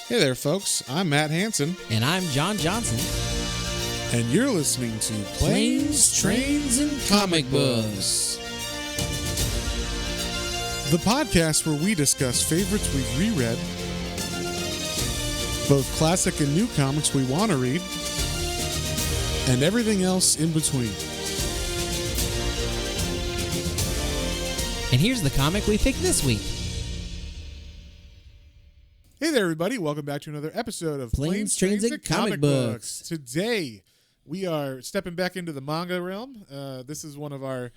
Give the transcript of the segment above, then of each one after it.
Hey there, folks. I'm Matt Hansen, And I'm John Johnson. and you're listening to Planes, Trains, and Comic Books, the podcast where we discuss favorites we've reread, both classic and new comics we want to read, and everything else in between. And here's the comic we picked this week. Hey there, everybody. Welcome back to another episode of Planes, Trains, and Comic Books. Today, we are stepping back into the manga realm. This is one of our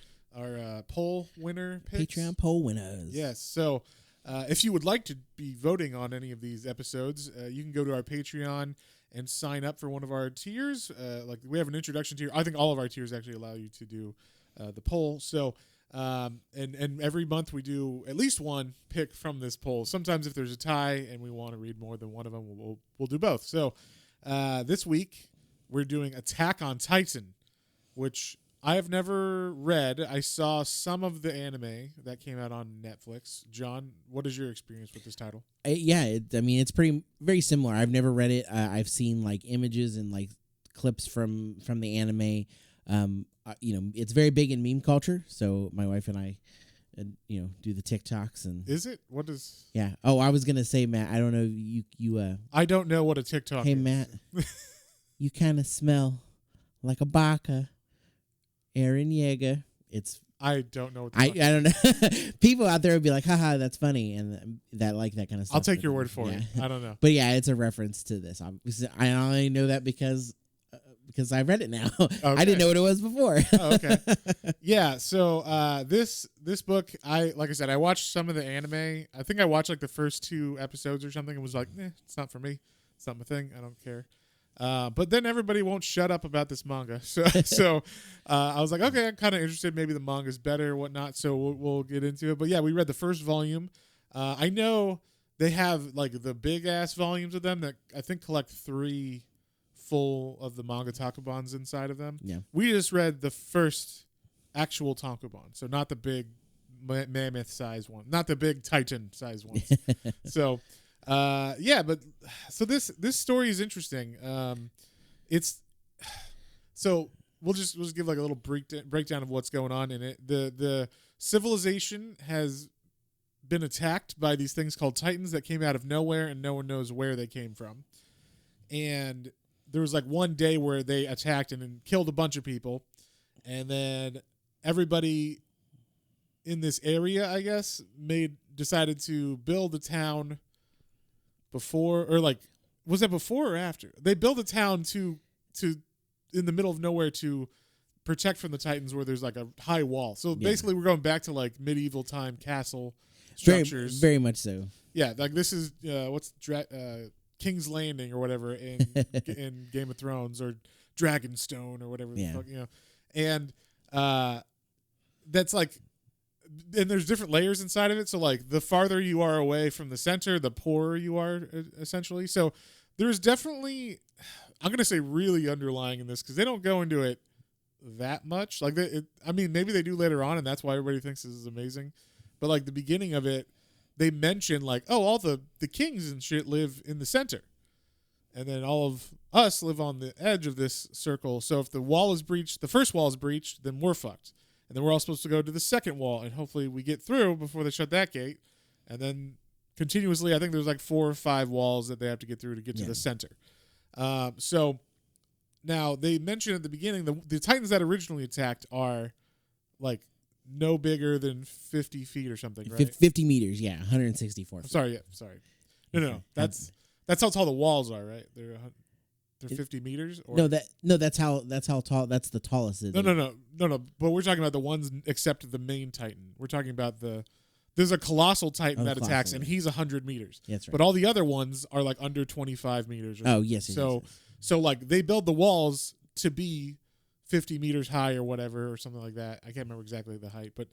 poll winner picks. Patreon poll winners. Yes. So, if you would like to be voting on any of these episodes, you can go to our Patreon and sign up for one of our tiers. Like we have an introduction tier. I think all of our tiers actually allow you to do the poll. So, and every month we do at least one pick from this poll. Sometimes if there's a tie and we want to read more than one of them, we'll do both. So, this week we're doing Attack on Titan, which I have never read. I saw some of the anime that came out on Netflix. John, what is your experience with this title? It's very similar. I've never read it. I've seen like images and like clips from the anime. It's very big in meme culture. So my wife and I, do the TikToks and. Is it? What is? Yeah. Oh, I was gonna say, Matt. I don't know you. I don't know what a TikTok. Hey, is. Matt. You kind of smell like a baka. Aaron Yeager. I don't know. What I don't know. People out there would be like, haha, that's funny, and that like that kind of stuff. I'll take your word for it. I don't know. But yeah, it's a reference to this. I only know that because I read it now. Okay. I didn't know what it was before. Oh, okay. Yeah. So this book, I watched some of the anime. I think I watched like the first 2 episodes or something and was like, it's not for me. It's not my thing. I don't care. But then everybody won't shut up about this manga. So I was like, okay, I'm kind of interested. Maybe the manga's better or whatnot. So we'll get into it. But yeah, we read the first volume. I know they have like the big ass volumes of them that I think collect 3 full of the manga tankobons inside of them. Yeah. We just read the first actual tankobon. So not the big mammoth size one, not the big Titan size ones. So but so this story is interesting. We'll just give like a little breakdown of what's going on in it. The civilization has been attacked by these things called Titans that came out of nowhere, and no one knows where they came from. And there was like one day where they attacked and then killed a bunch of people, and then everybody in this area, I guess, decided to build a town. Before or like, was that before or after? They built a town to in the middle of nowhere to protect from the Titans, where there's like a high wall. So basically, we're going back to like medieval time castle structures. Very much so. Yeah, like this is King's Landing or whatever in Game of Thrones, or Dragonstone or whatever the fuck, and that's like. And there's different layers inside of it. So, like, the farther you are away from the center, the poorer you are, essentially. So, there's definitely, I'm going to say really underlying in this, because they don't go into it that much. Like, maybe they do later on, and that's why everybody thinks this is amazing. But, like, the beginning of it, they mention, like, all the kings and shit live in the center. And then all of us live on the edge of this circle. So, if the wall is breached, the first wall is breached, then we're fucked. And then we're all supposed to go to the second wall, and hopefully we get through before they shut that gate. And then continuously, I think there's like 4 or 5 walls that they have to get through to get to the center. So now they mentioned at the beginning the Titans that originally attacked are like no bigger than 50 feet or something, right? 50 meters, 164 feet. Sorry. No. That's how tall the walls are, right? They're 50 meters? Or? That's how tall. That's the tallest. No. But we're talking about the ones except the main Titan. We're talking about there's a colossal Titan that attacks, and he's 100 meters. That's right. But all the other ones are like under 25 meters. Yes. So like they build the walls to be 50 meters high or whatever, or something like that. I can't remember exactly the height, but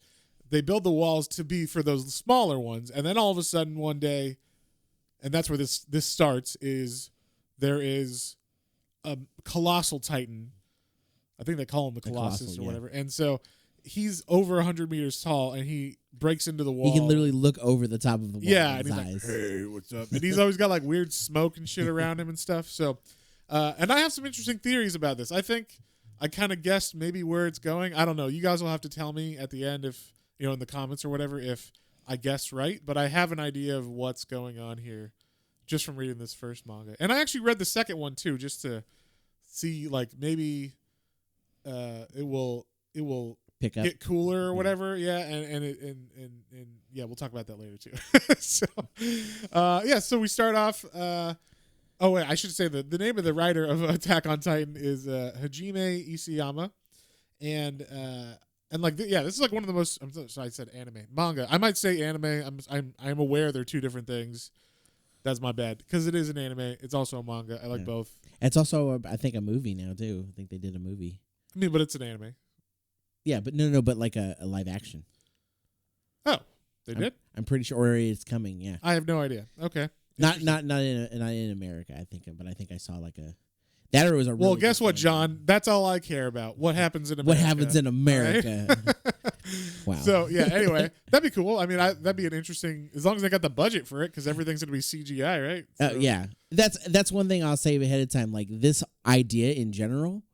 they build the walls to be for those smaller ones. And then all of a sudden one day, and that's where this starts, is there is a colossal Titan. I think they call him the Colossus or whatever. And so he's over 100 meters tall, and he breaks into the wall. He can literally look over the top of the wall. Yeah, with and his he's eyes. like, "Hey, what's up?" And he's always got like weird smoke and shit around him and stuff. So, and I have some interesting theories about this. I think I kind of guessed maybe where it's going. I don't know. You guys will have to tell me at the end if in the comments or whatever if I guessed right. But I have an idea of what's going on here just from reading this first manga, and I actually read the second one too, just to see like maybe it will Pick up. get cooler or whatever. Yeah, and yeah, we'll talk about that later too. So so we start off oh wait, I should say the name of the writer of Attack on Titan is Hajime Isayama, and like this is like one of the most I said anime manga. I might say anime. I'm aware they're two different things. That's my bad, because it is an anime. It's also a manga. I like both. It's also I think a movie now too. I think they did a movie. I mean, but it's an anime. Yeah, but no, but like a live action. Oh, they did? I'm pretty sure, or it's coming. Yeah, I have no idea. Okay, not in America. I think, but I think I saw like a that or it was a. Well, guess what, John? That's all I care about. What happens in America? What happens in America? Right? Wow. So yeah. Anyway, that'd be cool. I mean, that'd be an interesting, as long as they got the budget for it, because everything's gonna be CGI, right? So. Yeah, that's one thing I'll say ahead of time. Like this idea in general.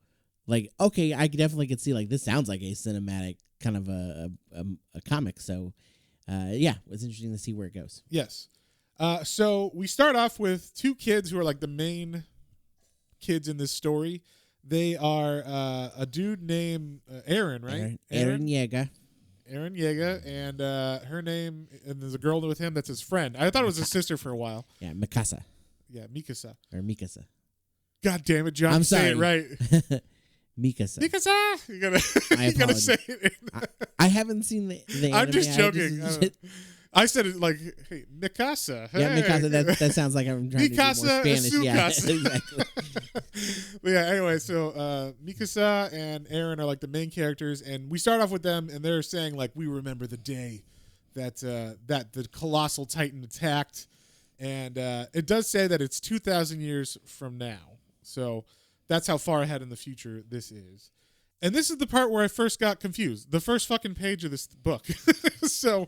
Like, okay, I definitely could see, like, this sounds like a cinematic kind of a comic. So, it's interesting to see where it goes. Yes. So we start off with two kids who are, like, the main kids in this story. They are a dude named Aaron, right? Aaron Yeager. Aaron Yeager, and her name, and there's a girl with him that's his friend. I thought it was his sister for a while. Yeah, Mikasa. Yeah, Mikasa. Or Mikasa. God damn it, John. I'm say sorry. it right. Mikasa. Mikasa. You gotta say it. I haven't seen the anime. I'm just joking. I said it like, hey, Mikasa. Hey. Yeah, Mikasa. That sounds like I'm trying Mikasa to do more Spanish. Yeah, exactly. But yeah. Anyway, so Mikasa and Aaron are like the main characters, and we start off with them, and they're saying like, we remember the day that the colossal Titan attacked, and it does say that it's 2,000 years from now. So. That's how far ahead in the future this is. And this is the part where I first got confused. The first fucking page of this book. So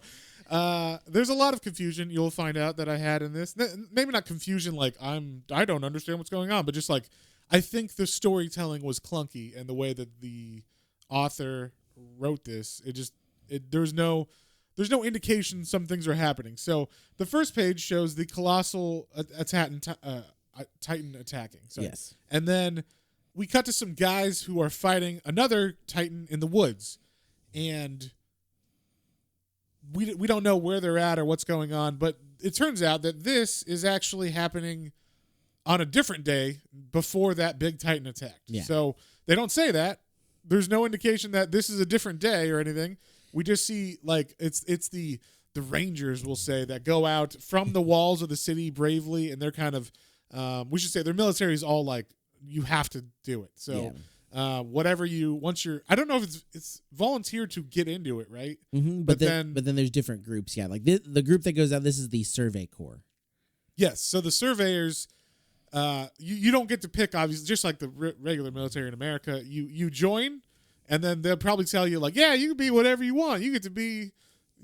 there's a lot of confusion you'll find out that I had in this. Maybe not confusion like I don't understand what's going on, but just like I think the storytelling was clunky, and the way that the author wrote this, there's no indication some things are happening. So the first page shows the colossal Titan attacking. Sorry. Yes. And then we cut to some guys who are fighting another Titan in the woods. And we don't know where they're at or what's going on, but it turns out that this is actually happening on a different day before that big Titan attacked. Yeah. So they don't say that. There's no indication that this is a different day or anything. We just see like it's the Rangers, we'll say, that go out from the walls of the city bravely, and they're kind of we should say their military is all like, you have to do it. So whatever I don't know if it's volunteer to get into it, right? Mm-hmm, but then there's different groups. Yeah, like the group that goes out, this is the Survey Corps. Yes. So the surveyors, you don't get to pick, obviously, just like the regular military in America. You join, and then they'll probably tell you like, yeah, you can be whatever you want. You get to be,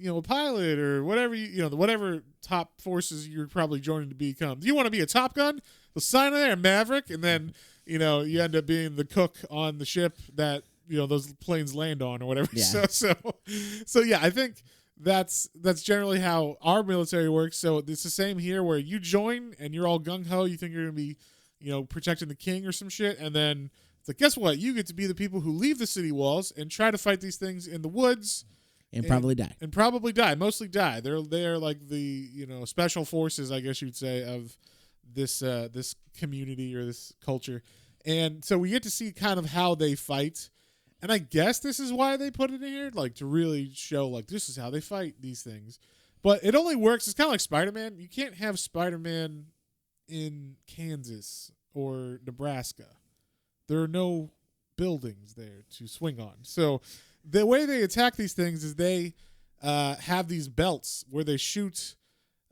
a pilot or whatever, whatever top forces you're probably joining to become. Do you want to be a Top Gun? Well, sign in there, Maverick. And then, you end up being the cook on the ship that, those planes land on or whatever. Yeah. So yeah, I think that's generally how our military works. So it's the same here, where you join and you're all gung-ho. You think you're going to be, protecting the king or some shit. And then it's like, guess what? You get to be the people who leave the city walls and try to fight these things in the woods. And probably die. Mostly die. They're like the special forces, I guess you'd say, of this community or this culture. And so we get to see kind of how they fight. And I guess this is why they put it in here, like to really show like this is how they fight these things. But it only works. It's kind of like Spider-Man. You can't have Spider-Man in Kansas or Nebraska. There are no buildings there to swing on. So the way they attack these things is they have these belts where they shoot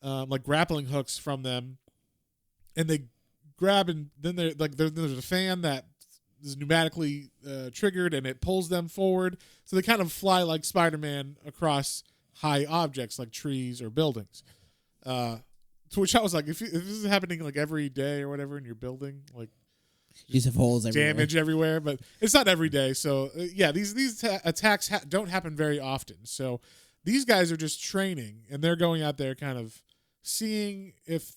like grappling hooks from them, and they grab, and then there's a fan that is pneumatically triggered, and it pulls them forward. So they kind of fly like Spider-Man across high objects like trees or buildings. To which I was like, if this is happening like every day or whatever in your building, like you have holes everywhere, damage everywhere, but it's not every day. So yeah, these attacks don't happen very often. So these guys are just training, and they're going out there kind of seeing if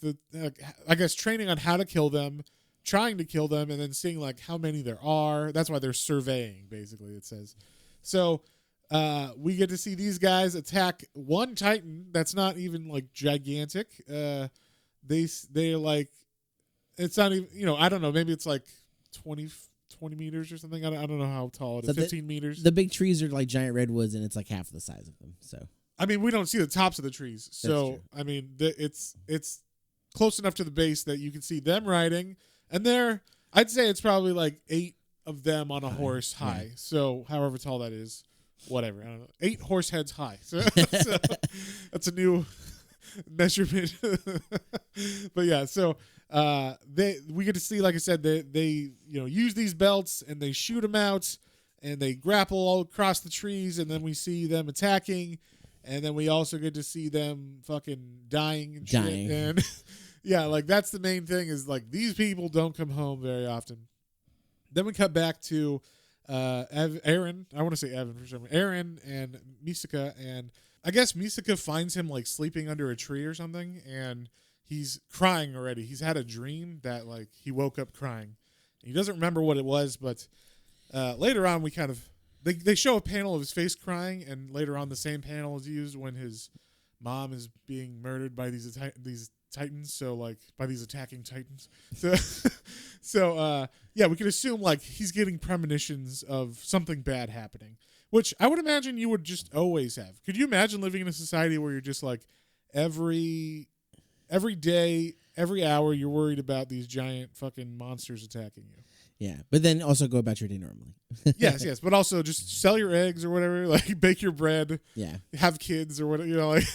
I guess training on how to kill them, trying to kill them, and then seeing like how many there are. That's why they're surveying, basically, it says. So we get to see these guys attack one Titan that's not even like gigantic. They're like, it's not even, I don't know, maybe it's like 20 meters or something. I don't know how tall it is. 15 meters. The big trees are like giant redwoods, and it's like half the size of them. So I mean, we don't see the tops of the trees. So I mean, it's close enough to the base that you can see them riding, and I'd say it's probably like 8 of them on a horse high. Yeah. So however tall that is. Whatever, I don't know. 8 horse heads high. So that's a new measurement. But yeah, so we get to see, like I said, they use these belts, and they shoot them out, and they grapple all across the trees, and then we see them attacking, and then we also get to see them fucking dying and shit. And yeah, like that's the main thing, is like these people don't come home very often. Then we cut back to Aaron, I want to say Evan for some reason. Aaron and Misaka, and I guess Misaka finds him like sleeping under a tree or something, and he's crying already. He's had a dream that like he woke up crying. He doesn't remember what it was, but later on we kind of they show a panel of his face crying, and later on the same panel is used when his mom is being murdered by these Titans, so like by these attacking Titans. So yeah, we can assume like he's getting premonitions of something bad happening, which I would imagine you would just always have. Could you imagine living in a society where you're just like every day, every hour, you're worried about these giant fucking monsters attacking you? Yeah, but then also go about your day normally. yes, but also just sell your eggs or whatever, like bake your bread. Yeah, have kids or whatever, like.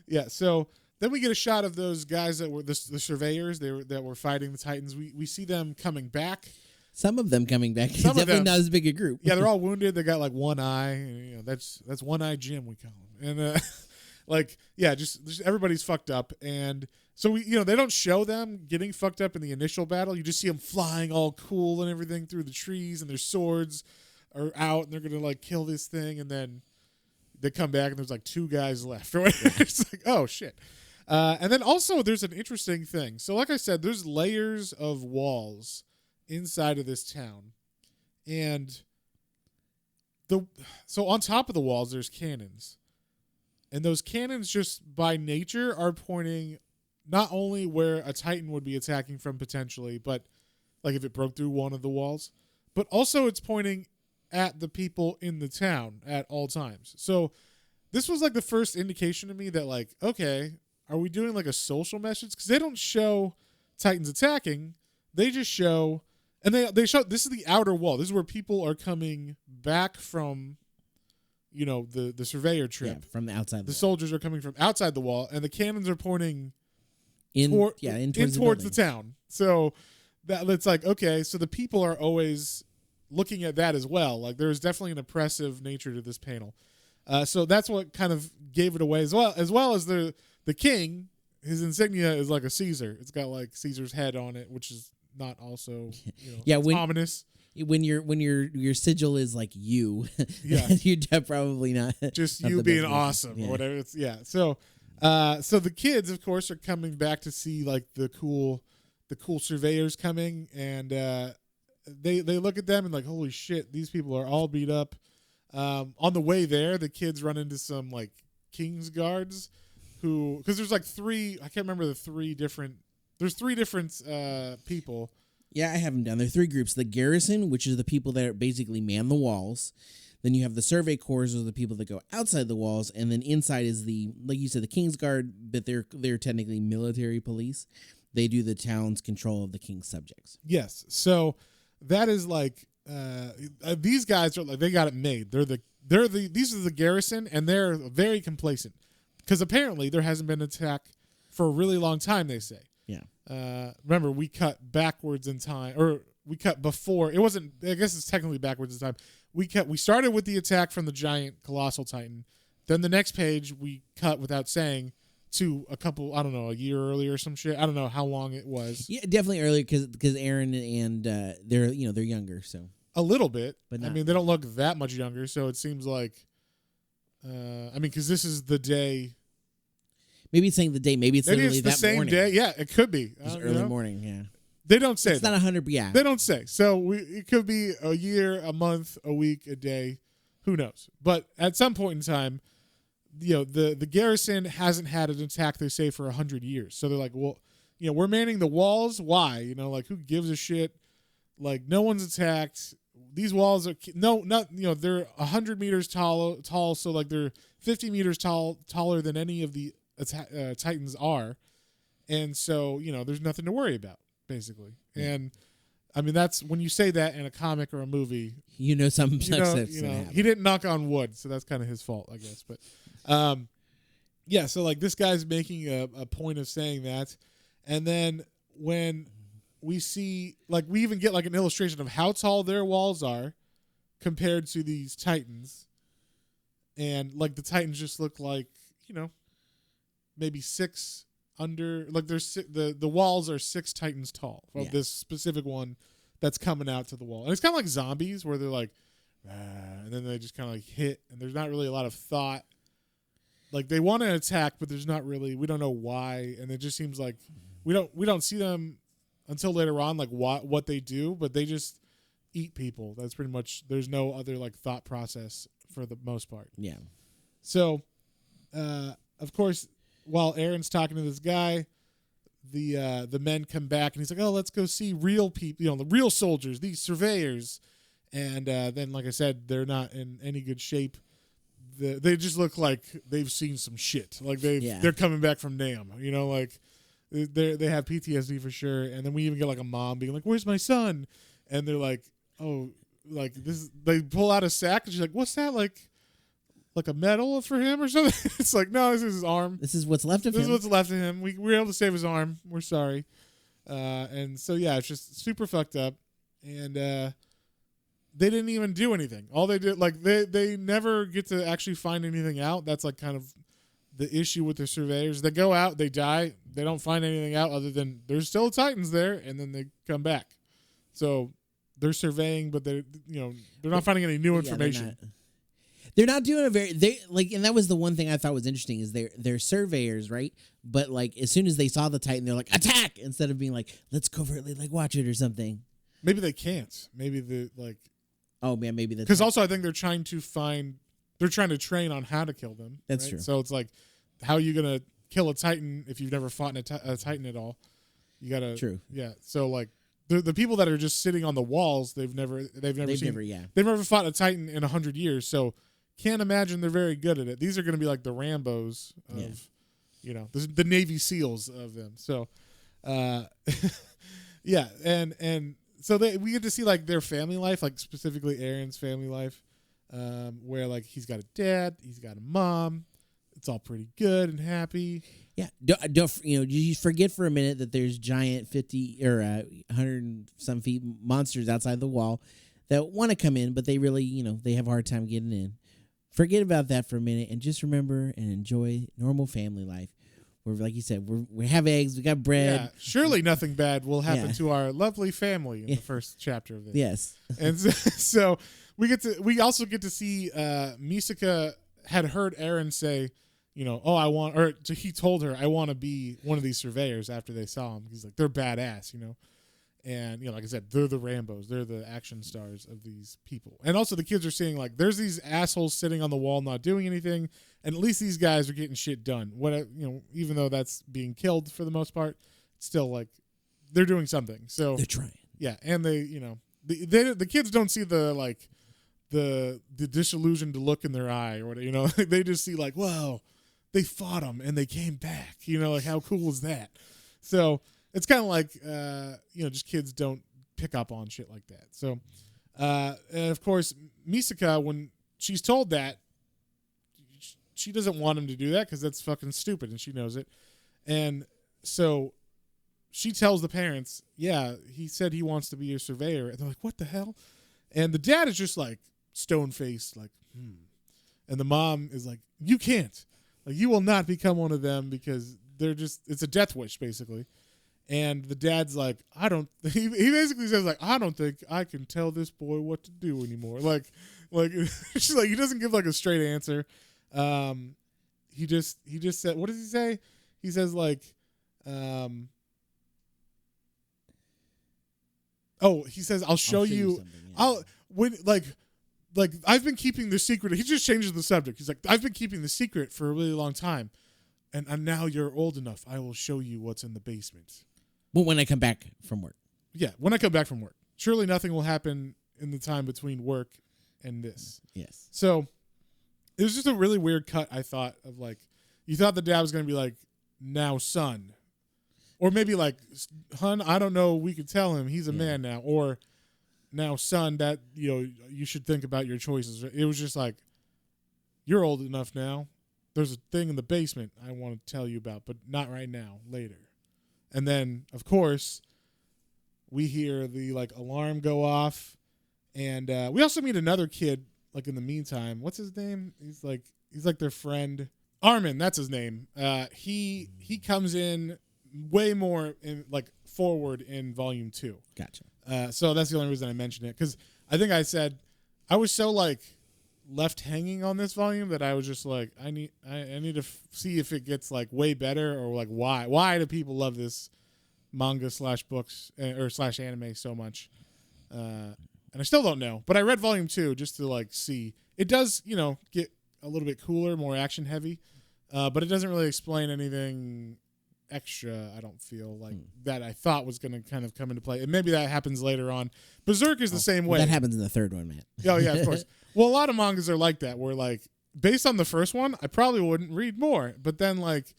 Yeah, so. Then we get a shot of those guys that were the surveyors that were fighting the Titans. We see them coming back. Some of them coming back. It's definitely not as big a group. Yeah, they're all wounded. They got like one eye. And, that's one eye Jim, we call him. And like just everybody's fucked up. And so we they don't show them getting fucked up in the initial battle. You just see them flying all cool and everything through the trees, and their swords are out, and they're gonna like kill this thing. And then they come back, and there's like 2 guys left. It's like, oh shit. And then also there's an interesting thing. So like I said, there's layers of walls inside of this town. And so on top of the walls, there's cannons. And those cannons just by nature are pointing not only where a Titan would be attacking from potentially, but like if it broke through one of the walls, but also it's pointing at the people in the town at all times. So this was like the first indication to me that like, okay, are we doing like a social message? Because they don't show Titans attacking. They just show, and they show, this is the outer wall. This is where people are coming back from, the surveyor trip. Yeah, from the outside. The soldiers are coming from outside the wall, and the cannons are pointing in towards the town. So that's like, okay, so the people are always looking at that as well. Like there's definitely an oppressive nature to this panel. So that's what kind of gave it away as well as the king, his insignia is like a Caesar. It's got like Caesar's head on it, which is not also ominous. When your sigil is like you, yeah, you're probably not just not you being awesome or whatever. It's So the kids, of course, are coming back to see like the cool surveyors coming, and they look at them and like, holy shit, these people are all beat up. On the way there, the kids run into some like King's guards. Because there's like 3, I can't remember there's 3 different people. Yeah, I have them down. There are 3 groups. The garrison, which is the people that basically man the walls. Then you have the survey corps, those are the people that go outside the walls. And then inside is like you said, the King's Guard, but they're technically military police. They do the town's control of the king's subjects. Yes. So that is like, these guys are like, they got it made. These are the garrison, and they're very complacent. Because apparently there hasn't been an attack for a really long time, they say. Yeah. Remember, we cut backwards in time, or cut before. It wasn't. I guess it's technically backwards this time. We started with the attack from the giant colossal titan. Then the next page we cut without saying to a couple. I don't know, a year earlier or some shit. I don't know how long it was. Yeah, definitely earlier because Aaron and they're younger, so a little bit. But I mean, they don't look that much younger, so it seems like. I mean, because this is the day. Maybe it's saying the day. Maybe it's literally the that same morning. Day. Yeah, it could be. It's early morning. Yeah. They don't say. It's not 100. Yeah. They don't say. So it could be a year, a month, a week, a day. Who knows? But at some point in time, the garrison hasn't had an attack, they say, for 100 years. So they're like, well, we're manning the walls. Why? Like, who gives a shit? Like, no one's attacked. These walls are they're 100 meters tall. So like they're 50 meters taller than any of the Titans are. And so, there's nothing to worry about, basically. Yeah. And I mean, that's when you say that in a comic or a movie, something success. He didn't knock on wood, so that's kind of his fault, I guess. But, yeah. So like this guy's making a point of saying that, and then when we see, like, we even get like an illustration of how tall their walls are compared to these Titans, and like the Titans just look like maybe 6 under, like there's the walls are 6 Titans tall of this specific one that's coming out to the wall, and it's kind of like zombies where they're like, and then they just kind of like hit, and there's not really a lot of thought. Like they want to attack, but there's not really. We don't know why, and it just seems like we don't see them until later on, like what they do, but they just eat people. That's pretty much. There's no other like thought process for the most part. Yeah. So, of course, while Aaron's talking to this guy, the men come back, and he's like, "Oh, let's go see real people, the real soldiers, these surveyors." And then, like I said, they're not in any good shape. They just look like they've seen some shit. Like they're coming back from Nam. Like they have PTSD for sure. And then we even get like a mom being like, "Where's my son?" And they're like, "Oh, like this." They pull out a sack, and she's like, "What's that? Like a medal for him or something?" It's like, no, this is his arm. This is what's left of him. This is what's left of him. We were able to save his arm. We're sorry. And so yeah, it's just super fucked up. And they didn't even do anything. All they did, like they never get to actually find anything out. That's like kind of the issue with the surveyors. They go out, they die, they don't find anything out other than there's still Titans there, and then they come back. So they're surveying, but they're not finding any new information. They're not doing and that was the one thing I thought was interesting is they're surveyors, right? But like as soon as they saw the Titan, they're like, attack, instead of being like, let's covertly like watch it or something. Maybe they can't. Maybe the like. Oh man, maybe that's because also I think they're trying to train on how to kill them. That's right? true. So it's like, how are you gonna kill a Titan if you've never fought a Titan at all? You gotta. True. Yeah. So like the people that are just sitting on the walls, they've never fought a Titan in 100 years. So can't imagine they're very good at it. These are gonna be like the Rambos of, the Navy SEALs of them. So, yeah, and. So we get to see like their family life, like specifically Aaron's family life, where like he's got a dad, he's got a mom. It's all pretty good and happy. Yeah, don't you forget for a minute that there's giant 50 or 100 some feet monsters outside the wall that want to come in, but they really they have a hard time getting in. Forget about that for a minute and just remember and enjoy normal family life. Where, like you said, we have eggs, we got bread. Yeah, surely nothing bad will happen to our lovely family in the first chapter of this. Yes. And so we also get to see Misaka had heard Aaron say, he told her, I want to be one of these surveyors after they saw him. He's like, they're badass, And, like I said, they're the Rambos. They're the action stars of these people. And also the kids are seeing, like, there's these assholes sitting on the wall not doing anything, and at least these guys are getting shit done. Even though that's being killed for the most part, it's still, like, they're doing something. So they're trying. Yeah, and they, the kids don't see the disillusioned look in their eye or whatever, They just see, like, whoa, they fought them and they came back. Like, how cool is that? So it's kind of like, just kids don't pick up on shit like that. So, and of course, Misaka, when she's told that, she doesn't want him to do that because that's fucking stupid and she knows it. And so she tells the parents, yeah, he said he wants to be a surveyor. And they're like, what the hell? And the dad is just like stone-faced, like, And the mom is like, you can't. Like, you will not become one of them because it's a death wish, basically. And the dad's like, he basically says, like, I don't think I can tell this boy what to do anymore. Like she's like, he doesn't give like a straight answer. He just said, what does he say? He says like, he says, I'll show you I've been keeping the secret. He just changes the subject. He's like, I've been keeping the secret for a really long time. And now you're old enough. I will show you what's in the basement. Well, when I come back from work. Yeah, when I come back from work. Surely nothing will happen in the time between work and this. Yes. So it was just a really weird cut, I thought, of like, you thought the dad was going to be like, now son. Or maybe like, hun, I don't know. We could tell him he's a man now. Or now son, that, you should think about your choices. It was just like, you're old enough now. There's a thing in the basement I want to tell you about, but not right now, later. And then, of course, we hear the like alarm go off, and we also meet another kid like in the meantime. What's his name? He's like their friend. Armin, that's his name. He comes in way more in like forward in volume 2. Gotcha. So that's the only reason I mentioned it, because I think I said I was so like left hanging on this volume that I was just like, I need to see if it gets like way better, or like why do people love this manga / books or / anime so much, and I still don't know. But I read volume 2 just to like see. It does get a little bit cooler, more action heavy, but it doesn't really explain anything extra. I don't feel like that I thought was going to kind of come into play, and maybe that happens later on. Berserk is the same way. That happens in the third one, Matt. Oh yeah, of course. Well, a lot of mangas are like that, where like based on the first one, I probably wouldn't read more, but then like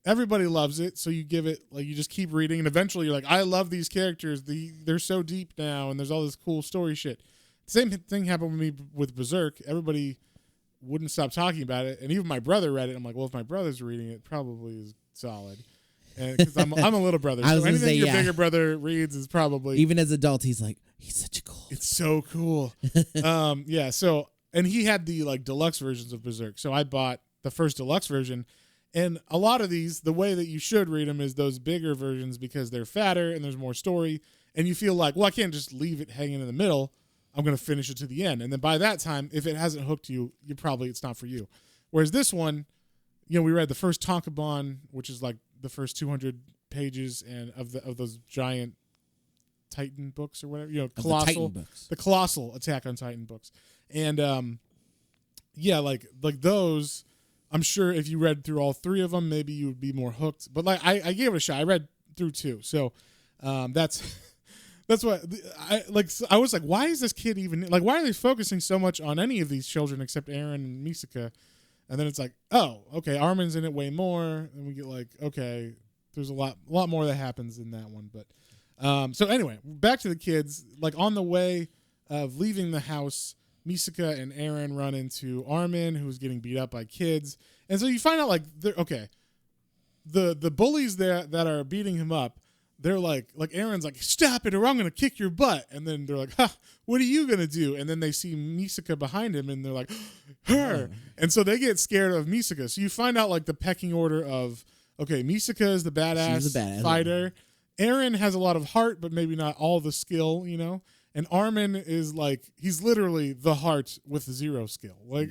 everybody loves it, so you give it like, you just keep reading, and eventually you're like, I love these characters. They're so deep now, and there's all this cool story shit. Same thing happened with me with Berserk. Everybody wouldn't stop talking about it, and even my brother read it. I'm like, well, if my brother's reading it, probably is solid. And because I'm a little brother, so anything your bigger brother reads is probably, even as adult, he's like, he's such a cool. It's so cool. Yeah. So, and he had the like deluxe versions of Berserk, so I bought the first deluxe version. And a lot of these, the way that you should read them is those bigger versions, because they're fatter and there's more story, and you feel like, well, I can't just leave it hanging in the middle. I'm going to finish it to the end, and then by that time, if it hasn't hooked you, it's not for you. Whereas this one, we read the first Tankobon, which is like the first 200 pages, and of those giant Titan books or whatever, colossal, the colossal Attack on Titan books, and like those. I'm sure if you read through all 3 of them, maybe you would be more hooked. But like I gave it a shot. I read through 2, so that's what I was like. Why is this kid even like? Why are they focusing so much on any of these children except Eren and Misaka? And then it's like, oh, okay, Armin's in it way more, and we get like, okay, there's a lot more that happens in that one. But so anyway, back to the kids. Like on the way of leaving the house, Misaka and Eren run into Armin, who's getting beat up by kids, and so you find out like, the bullies that are beating him up, they're like Eren's like, stop it or I'm gonna kick your butt, and then they're like, ha, what are you gonna do? And then they see Misaka behind him, and they're like, her, and so they get scared of Misaka. So you find out like the pecking order of, okay, Misaka is the badass fighter. Eren has a lot of heart, but maybe not all the skill, And Armin is like, he's literally the heart with 0 skill. Like,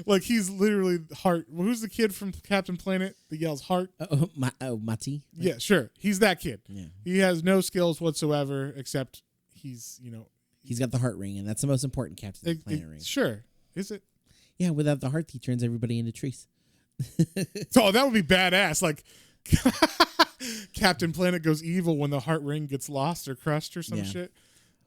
like he's literally heart. Who's the kid from Captain Planet that yells heart? Mati. Yeah, sure. He's that kid. Yeah. He has no skills whatsoever, except he's got the heart ring, and that's the most important Captain Planet ring. Sure. Is it? Yeah, without the heart, he turns everybody into trees. So that would be badass. Like, Captain Planet goes evil when the heart ring gets lost or crushed or some shit.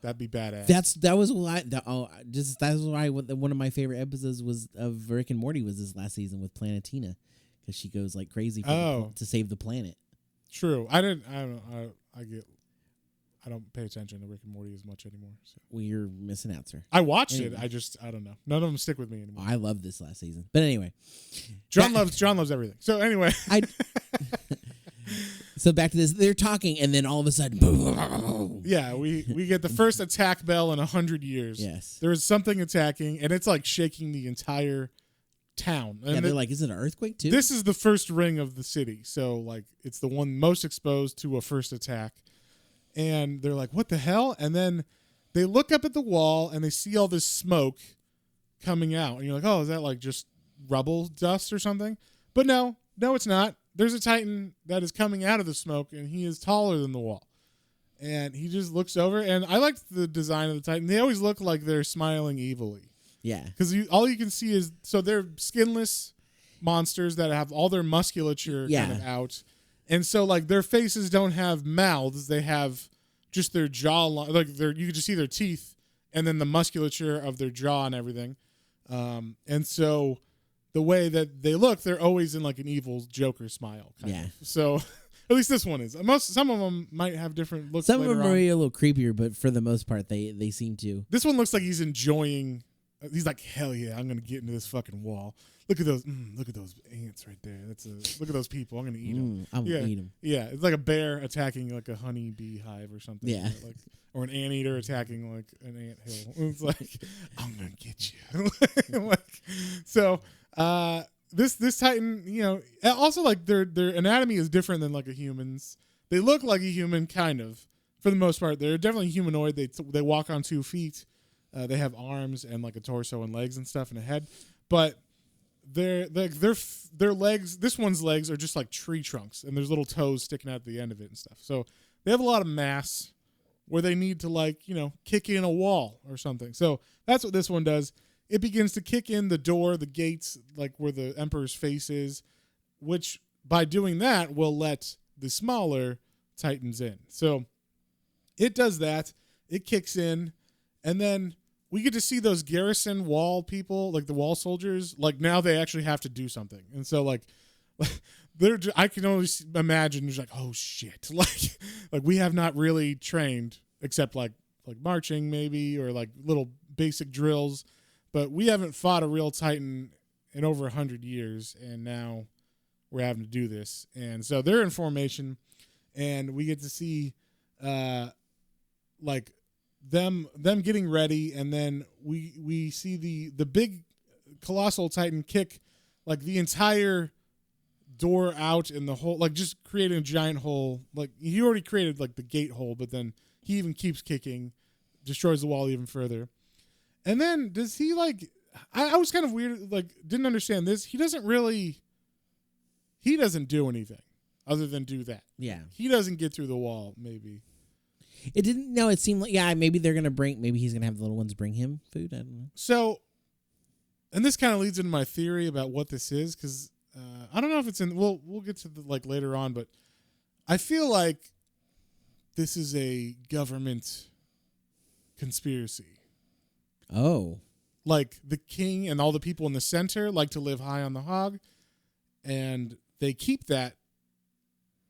That'd be badass. That was why. That's why one of my favorite episodes was of Rick and Morty was this last season with Planetina, because she goes like crazy to save the planet. True. I don't pay attention to Rick and Morty as much anymore. So. Well, you're missing out, sir. I watched it. I don't know. None of them stick with me anymore. I love this last season, but anyway, John loves everything. So anyway, So back to this, they're talking, and then all of a sudden, boom. Yeah, we get the first attack bell in 100 years. Yes. There is something attacking, and it's like shaking the entire town. And they're like, is it an earthquake too? This is the first ring of the city, so like it's the one most exposed to a first attack. And they're like, what the hell? And then they look up at the wall, and they see all this smoke coming out. And you're like, oh, is that like just rubble dust or something? But no, it's not. There's a Titan that is coming out of the smoke, and he is taller than the wall. And he just looks over, and I liked the design of the Titan. They always look like they're smiling evilly. Yeah. Because all you can see is, so they're skinless monsters that have all their musculature kind of out. And so, like, their faces don't have mouths. They have just their jaw, like, you can just see their teeth and then the musculature of their jaw and everything. And so the way that they look, they're always in, like, an evil Joker smile. Kind of. So at least this one is. Some of them might have different looks. Some of them are a little creepier, but for the most part, they seem to. This one looks like he's enjoying. He's like, hell yeah, I'm gonna get into this fucking wall. Look at those ants right there. Look at those people. I'm gonna eat them. I'm gonna eat them. Yeah, it's like a bear attacking like a honey bee hive or something. Yeah, or an anteater attacking like an ant hill. It's like, I'm gonna get you. So this Titan, you know, also like their anatomy is different than like a human's. They look like a human, kind of, for the most part. They're definitely humanoid. They walk on 2 feet. They have arms and like a torso and legs and stuff and a head, but their legs. This one's legs are just like tree trunks, and there's little toes sticking out at the end of it and stuff. So they have a lot of mass where they need to, like, you know, kick in a wall or something. So that's what this one does. It begins to kick in the door, the gates, like where the Emperor's face is, which by doing that will let the smaller Titans in. So it does that. It kicks in. And then we get to see those garrison wall people, like the wall soldiers, like now they actually have to do something. And so like I can only imagine there's like, oh shit. Like we have not really trained except like marching maybe, or like little basic drills, but we haven't fought a real Titan in over 100 years. And now we're having to do this. And so they're in formation, and we get to see, like, them getting ready, and then we see the big colossal Titan kick like the entire door out in the hole, like just creating a giant hole. Like he already created like the gate hole, but then he even keeps kicking, destroys the wall even further. And then does he like? I was kind of weird, like didn't understand this. He doesn't do anything other than do that. Yeah, he doesn't get through the wall. Maybe. It didn't. No, it seemed like maybe they're gonna bring. Maybe he's gonna have the little ones bring him food. I don't know. So, and this kind of leads into my theory about what this is, because I don't know if it's in. We'll get to the like later on, but I feel like this is a government conspiracy. Oh, like the king and all the people in the center like to live high on the hog, and they keep that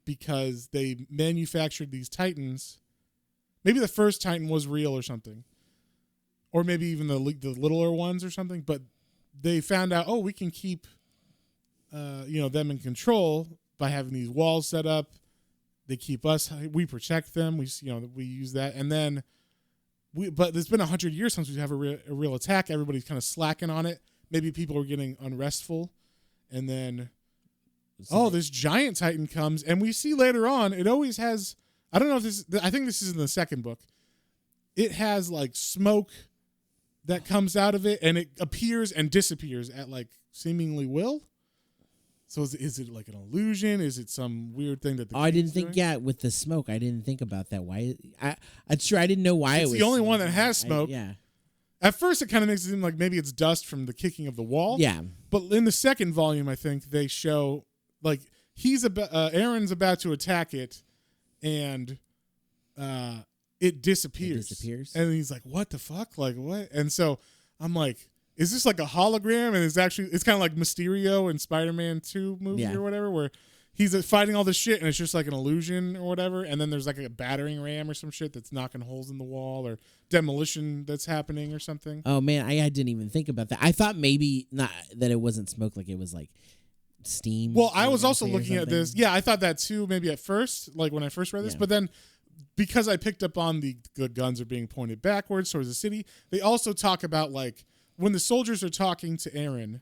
because they manufactured these Titans. Maybe the first Titan was real or something, or maybe even the littler ones or something. But they found out, we can keep, them in control by having these walls set up. They keep us. We protect them. We use that, and then But it's been 100 years since we have a real attack. Everybody's kind of slacking on it. Maybe people are getting unrestful, and then this giant Titan comes, and we see later on. It always has. I don't know if this. I think this is in the second book. It has like smoke that comes out of it, and it appears and disappears at like seemingly will. So is it like an illusion? Is it some weird thing that I didn't think? Doing? Yeah, with the smoke, I didn't think about that. Why? I'm sure I didn't know why it's it was the only one that has smoke. Yeah. At first, it kind of makes it seem like maybe it's dust from the kicking of the wall. Yeah. But in the second volume, I think they show like Aaron's about to attack it, and it disappears. And he's like, "What the fuck? Like what?" And so I'm like, "Is this like a hologram?" And it's kind of like Mysterio in Spider-Man 2 movie or whatever, where he's fighting all this shit and it's just like an illusion or whatever. And then there's like a battering ram or some shit that's knocking holes in the wall, or demolition that's happening or something. Oh man, I didn't even think about that. I thought maybe not that it wasn't smoke, like it was like steam. Well, I was also looking at this. Yeah, I thought that too. Maybe at first, like when I first read this, but then because I picked up on the guns are being pointed backwards towards the city, they also talk about like when the soldiers are talking to Aaron.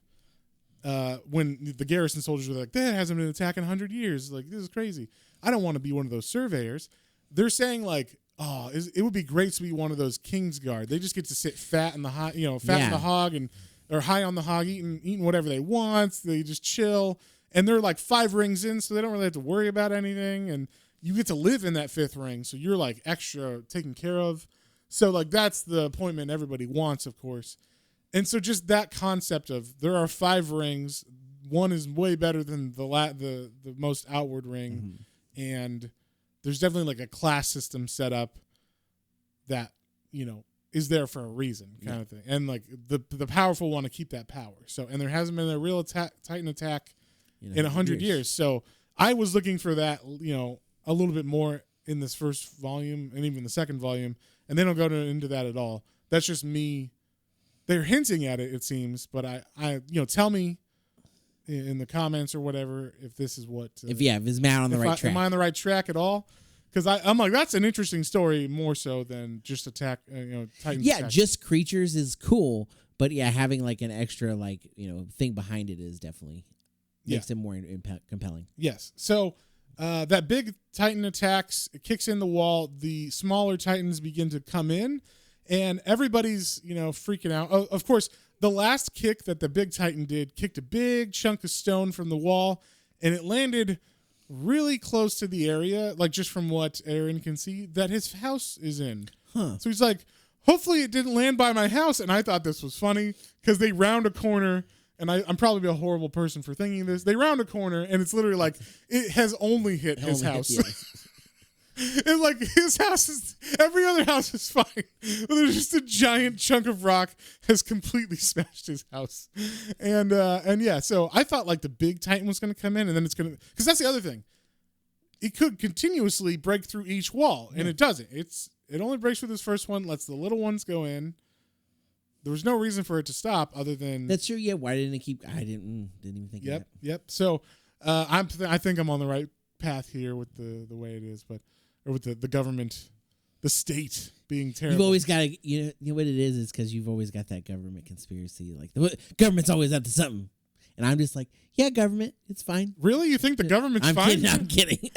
When the garrison soldiers were like, that hasn't been attacked in 100 years. Like, this is crazy. I don't want to be one of those surveyors. They're saying like, oh, it would be great to be one of those Kingsguard. They just get to sit fat in the hot, fat in the hog or high on the hog, eating whatever they want. They just chill. And they're like 5 rings in, so they don't really have to worry about anything. And you get to live in that 5th ring. So you're like extra taken care of. So like, that's the appointment everybody wants, of course. And so just that concept of there are 5 rings, one is way better than the most outward ring, and there's definitely like a class system set up that is there for a reason, kind of thing. And like the powerful want to keep that power. So and there hasn't been a real Titan attack in 100 years. So I was looking for that, a little bit more in this first volume and even the second volume, and they don't go into that at all. That's just me. They're hinting at it, it seems, but I tell me in the comments or whatever if this is what if it's man on the right track. Am I on the right track at all? Because I'm like, that's an interesting story more so than just Titans. Yeah, attack. Just creatures is cool, but having like an extra thing behind it is definitely makes it more compelling. Yes. So that big Titan attacks, it kicks in the wall. The smaller Titans begin to come in. And everybody's, freaking out. Of course, the last kick that the big Titan did kicked a big chunk of stone from the wall, and it landed really close to the area, like just from what Aaron can see, that his house is in. So he's like, hopefully it didn't land by my house. And I thought this was funny because they round a corner, and I'm probably a horrible person for thinking this. They round a corner, and it's literally like it has only hit his house. And like his house every other house is fine. But there's just a giant chunk of rock has completely smashed his house. And so I thought like the big Titan was going to come in, and then it's going to, because that's the other thing. It could continuously break through each wall, and it doesn't. It only breaks through this first one, lets the little ones go in. There was no reason for it to stop other than that's true. Yeah, why didn't it keep? I didn't even think. Yep, of that. yep. So I think I'm on the right path here with the way it is, or with the government, the state being terrible. You've always got to, you know what it is because you've always got that government conspiracy. Like the government's always up to something. And I'm just like, yeah, government, it's fine. Really? You think the government's fine? I'm kidding.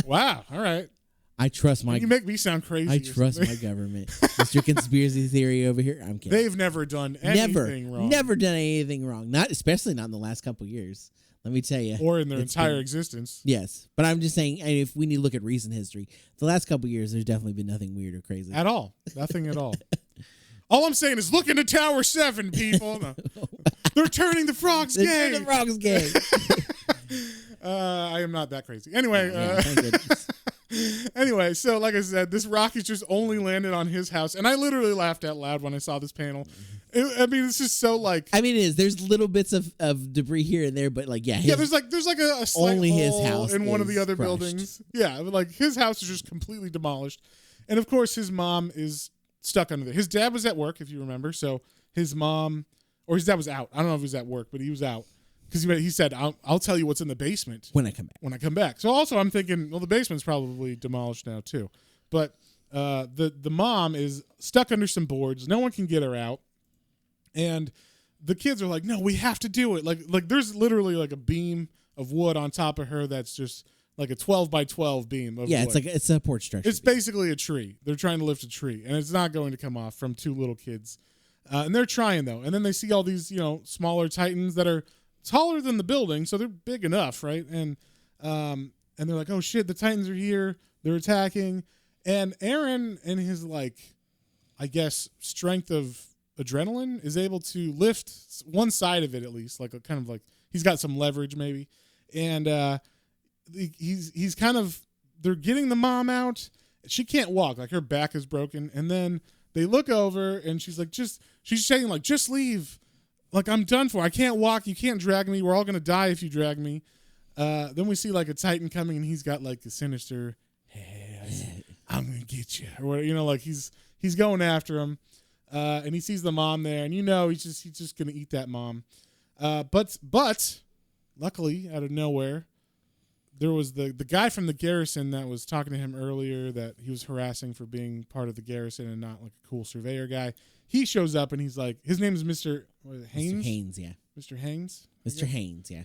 Wow. All right. I trust my... You make me sound crazy. I trust my government. Mr. Conspiracy Theory over here. I'm kidding. They've never done anything wrong. Never done anything wrong. Especially not in the last couple years. Let me tell you. Or in their entire existence. Yes. But I'm just saying, if we need to look at recent history, the last couple years, there's definitely been nothing weird or crazy. At all. Nothing at all. All I'm saying is look into Tower 7, people. No. They're turning the frogs gay. They're turning the frogs gay. I am not that crazy. Anyway. Thank goodness. Anyway, so like I said, this rock has just only landed on his house. And I literally laughed out loud when I saw this panel. It's just so like... it is. There's little bits of debris here and there, but like, there's like a slight only his hole house in one of the other crushed. buildings. Yeah, like his house is just completely demolished. And of course, his mom is stuck under there. His dad was at work, if you remember. So his mom... Or his dad was out. I don't know if he was at work, but he was out. Because he said, I'll tell you what's in the basement. When I come back. So also I'm thinking, well, the basement's probably demolished now too. But the mom is stuck under some boards. No one can get her out. And the kids are like, no, we have to do it. Like there's literally like a beam of wood on top of her that's just like a 12 by 12 beam of wood. It's a support structure. It's basically a tree. They're trying to lift a tree. And it's not going to come off from 2 little kids. And they're trying, though. And then they see all these, smaller Titans that are taller than the building, so they're big enough, right? And they're like, oh, shit, the Titans are here. They're attacking. And Aaron, in his, I guess, strength of adrenaline, is able to lift one side of it at least, like a kind of like he's got some leverage maybe. And he's kind of, they're getting the mom out. She can't walk. Like, her back is broken. And then they look over, and she's like, she's saying, like, just leave. Like, I'm done for. I can't walk. You can't drag me. We're all going to die if you drag me. Then we see, like, a Titan coming, and he's got, like, a sinister, hey, I'm going to get you. Or whatever, like, he's going after him. And he sees the mom there, and he's just going to eat that mom. But luckily, out of nowhere, there was the guy from the garrison that was talking to him earlier that he was harassing for being part of the garrison and not like a cool surveyor guy. He shows up and he's like, his name is Mr. Haynes? Mr. Haynes, yeah. Mr. Haynes? Mr. Haynes, yeah.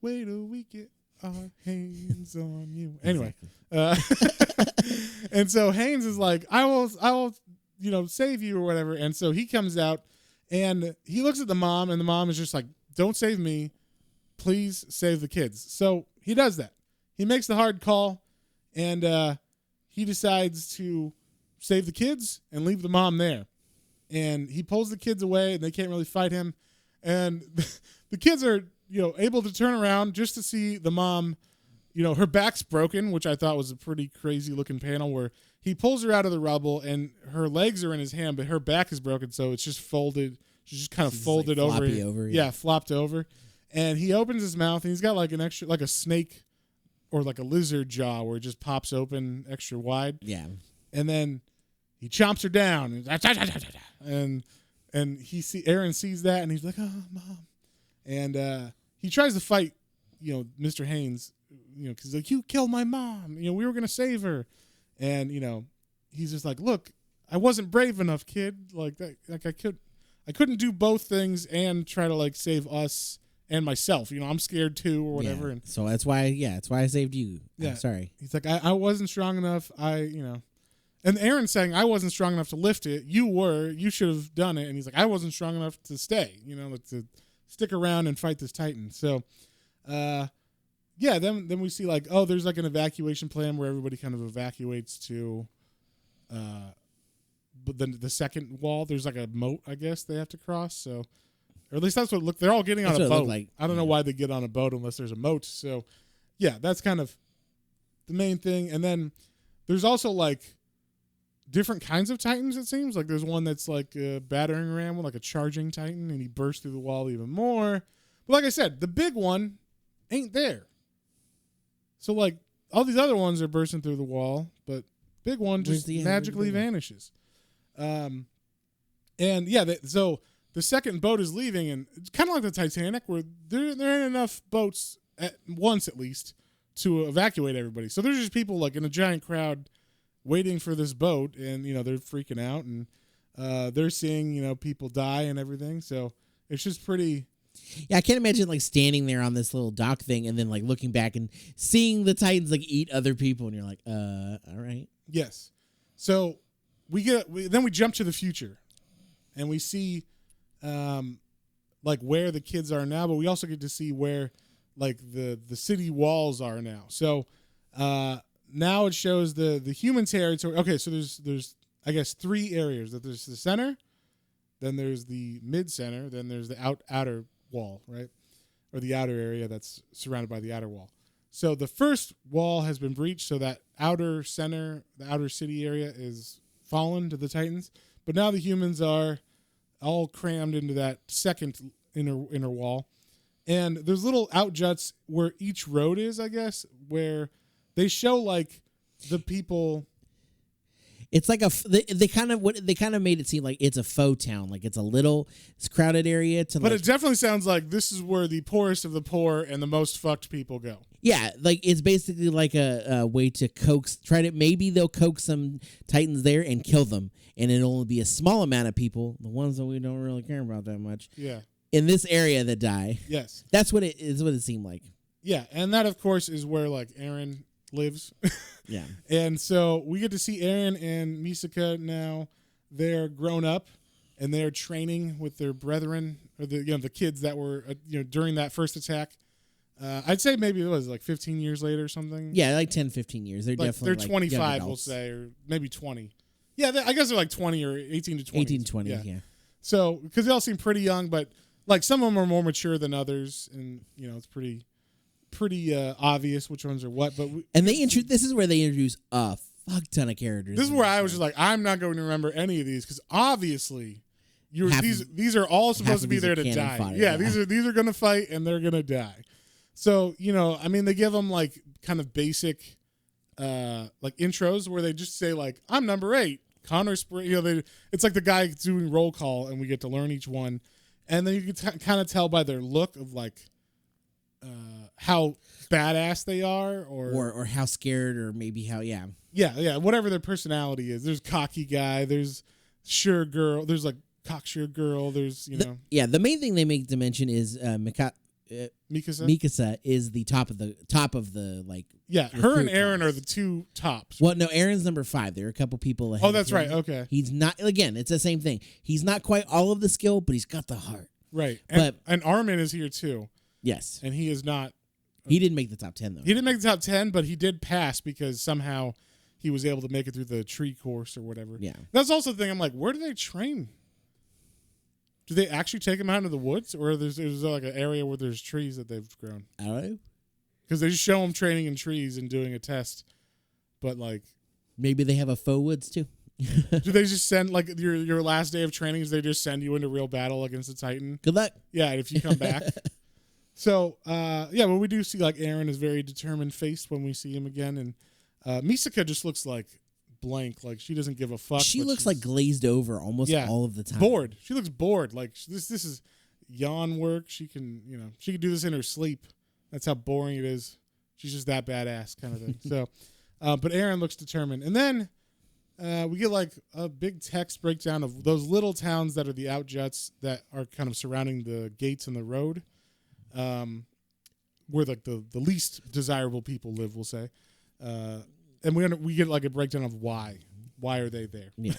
Wait till we get our hands on you. Anyway. And so Haynes is like, I will, save you or whatever. And so he comes out and he looks at the mom and the mom is just like, don't save me. Please save the kids. So he does that. He makes the hard call and he decides to save the kids and leave the mom there. And he pulls the kids away and they can't really fight him. And the kids are, able to turn around just to see the mom, her back's broken, which I thought was a pretty crazy looking panel where he pulls her out of the rubble and her legs are in his hand, but her back is broken. So it's just folded. She's just kind of folded like over. over. Yeah, flopped over. And he opens his mouth and he's got like an extra, like a snake or like a lizard jaw where it just pops open extra wide. Yeah. And then he chomps her down and Aaron sees that and he's like, oh, Mom. And he tries to fight, Mr. Haynes, because he's like, you killed my mom. We were going to save her. And, he's just like, look, I wasn't brave enough, kid. Like that, like I couldn't do both things and try to like save us and myself. I'm scared too or whatever. Yeah. And so that's why I saved you. Yeah. I'm sorry. He's like, I wasn't strong enough. And Aaron's saying, I wasn't strong enough to lift it. You were. You should have done it. And he's like, I wasn't strong enough to stay, to stick around and fight this Titan. So, then we see like, oh, there's like an evacuation plan where everybody kind of evacuates to but then the second wall. There's like a moat, I guess, they have to cross. So, or at least that's what they're all getting on a boat. Like. I don't know why they get on a boat unless there's a moat. So, yeah, that's kind of the main thing. And then there's also like different kinds of Titans, it seems. Like there's one that's like a battering ram, like a charging Titan, and he bursts through the wall even more. But like I said, the big one ain't there. So like all these other ones are bursting through the wall, but big one just magically vanishes. So the second boat is leaving, and it's kind of like the Titanic, where there ain't enough boats at once at least to evacuate everybody. So there's just people like in a giant crowd waiting for this boat, and they're freaking out, and they're seeing people die and everything. So it's just pretty. Yeah, I can't imagine like standing there on this little dock thing and then like looking back and seeing the Titans like eat other people, and you're like, all right. Yes. So then we jump to the future, and we see like where the kids are now, but we also get to see where like the city walls are now. So now it shows the human territory. Okay, so there's I guess 3 areas. That there's the center, then there's the mid center, then there's the outer wall, right? Or the outer area that's surrounded by the outer wall. So the first wall has been breached, so that outer center, the outer city area is fallen to the Titans. But now the humans are all crammed into that second inner wall. And there's little outjuts where each road is, I guess, where they show like the people. It's like they kind of made it seem like it's a faux town, like it's crowded area But it definitely sounds like this is where the poorest of the poor and the most fucked people go. Yeah, like it's basically like a way to maybe they'll coax some Titans there and kill them, and it'll only be a small amount of people, the ones that we don't really care about that much. Yeah. In this area that die. Yes. That's what it seemed like. Yeah, and that of course is where like Aaron lives. Yeah. And so we get to see Aaron and Misaka now. They're grown up and they're training with their brethren, or the kids that were during that first attack. I'd say maybe it was like 15 years later or something. Yeah, like 10, 15 years. They're definitely they're 25, we'll say, or maybe 20. Yeah, I guess they're like 20 or 18 to 20. 18, 20, yeah. So, because they all seem pretty young, but like some of them are more mature than others, and it's pretty obvious which ones are what. But this is where they introduce a fuck ton of characters. This is where I was just like, I'm not going to remember any of these because obviously these are all supposed to be there to die. Fodder, yeah, these are going to fight and they're going to die. So they give them like kind of basic like intros where they just say like, I'm number 8, Connor Spring. It's like the guy doing roll call, and we get to learn each one, and then you can kind of tell by their look of like, how badass they are, or how scared, or maybe how whatever their personality is. There's cocky guy. There's sure girl. There's like cocksure girl. There's the main thing they make to mention is Mikasa is the top of the like. Yeah, her and Aaron are the two tops. Well, no, Aaron's number 5. There are a couple people ahead. Oh, that's right. Okay. He's not, again, it's the same thing. He's not quite all of the skill, but he's got the heart. Right. And Armin is here too. Yes. And he is not. He didn't make the top 10 though. He didn't make the top 10, but he did pass because somehow he was able to make it through the tree course or whatever. Yeah. That's also the thing. I'm like, where do they train? Do they actually take him out into the woods, or there's like an area where there's trees that they've grown? I don't know. Because they just show him training in trees and doing a test, but like maybe they have a faux woods too. Do they just send like your last day of training? Is they just send you into real battle against the Titan? Good luck. Yeah, and if you come back. So but we do see like Aaron is very determined faced when we see him again, and Misaka just looks like blank, like she doesn't give a fuck. She looks like glazed over almost all of the time. Bored. She looks bored. Like this is yawn work. She can do this in her sleep. That's how boring it is. She's just that badass kind of thing. So, but Aaron looks determined, and then we get like a big text breakdown of those little towns that are the outjuts that are kind of surrounding the gates and the road, where like the least desirable people live, we'll say. And we get like a breakdown of why are they there? Yeah.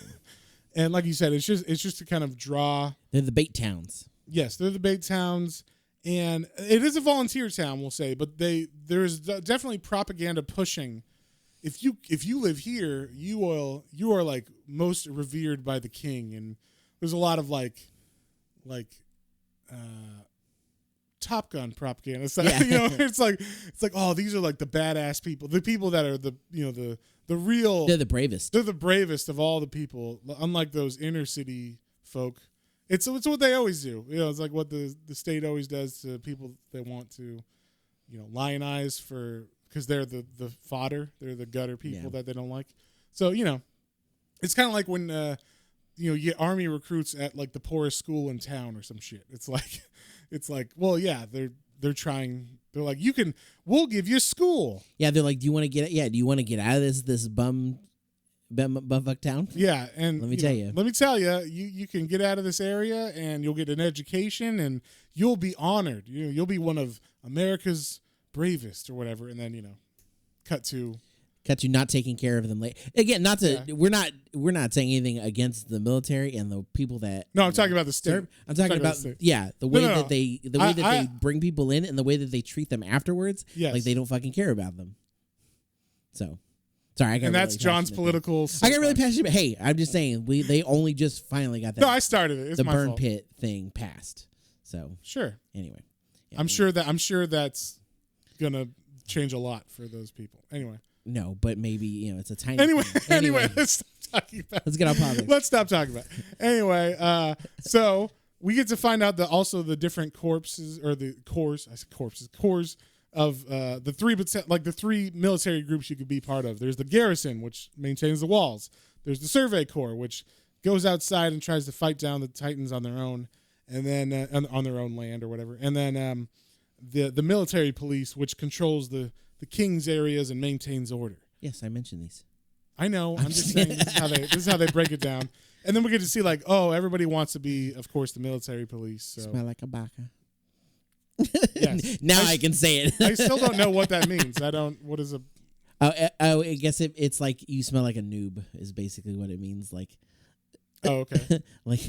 And like you said, it's just to kind of draw. They're the bait towns. Yes, they're the bait towns, and it is a volunteer town, we'll say. But there's definitely propaganda pushing. If you live here, you are like most revered by the king, and there's a lot of like Top Gun propaganda. So, it's like oh, these are like the badass people, the people that are the real. They're the bravest. They're the bravest of all the people. Unlike those inner city folk, it's what they always do. It's like what the state always does to people they want to, lionize because they're the fodder. They're the gutter people that they don't like. So it's kind of like when you get army recruits at like the poorest school in town or some shit. It's like, well, yeah, they're trying. They're like, we'll give you school. Yeah, they're like, do you want to get? Yeah, do you want to get out of this bumfuck town? Yeah, and let me tell you, you can get out of this area and you'll get an education and you'll be honored. You'll be one of America's bravest or whatever. And then cut to not taking care of them late. Again, we're not saying anything against the military and the people that. No, I'm talking about the state. I'm talking about the way that they bring people in and the way that they treat them afterwards. Yes. Like they don't fucking care about them. So, sorry, I got. And that's John's political. I got really passionate. Hey, I'm just saying they only just finally got that. No, I started it. It's the my burn fault. pit thing passed. So sure. Anyway, I'm sure that's gonna change a lot for those people. Anyway. No, but maybe it's a tiny. Anyway, let's stop talking about. Let's get on politics. Let's stop talking about. Anyway, so we get to find out that also the different corpses or the corps. I said corpses. Corps of the three military groups you could be part of. There's the garrison, which maintains the walls. There's the survey corps, which goes outside and tries to fight down the Titans on their own, and then on their own land or whatever. And then the military police, which controls the king's areas and maintains order. Yes, I mentioned these. I know. I'm just saying this is how they break it down. And then we get to see like, oh, everybody wants to be, of course, the military police. So. Smell like a baka. Yes. Now I can say it. I still don't know what that means. What is a... I guess it's like you smell like a noob is basically what it means. Like... Oh, okay. Like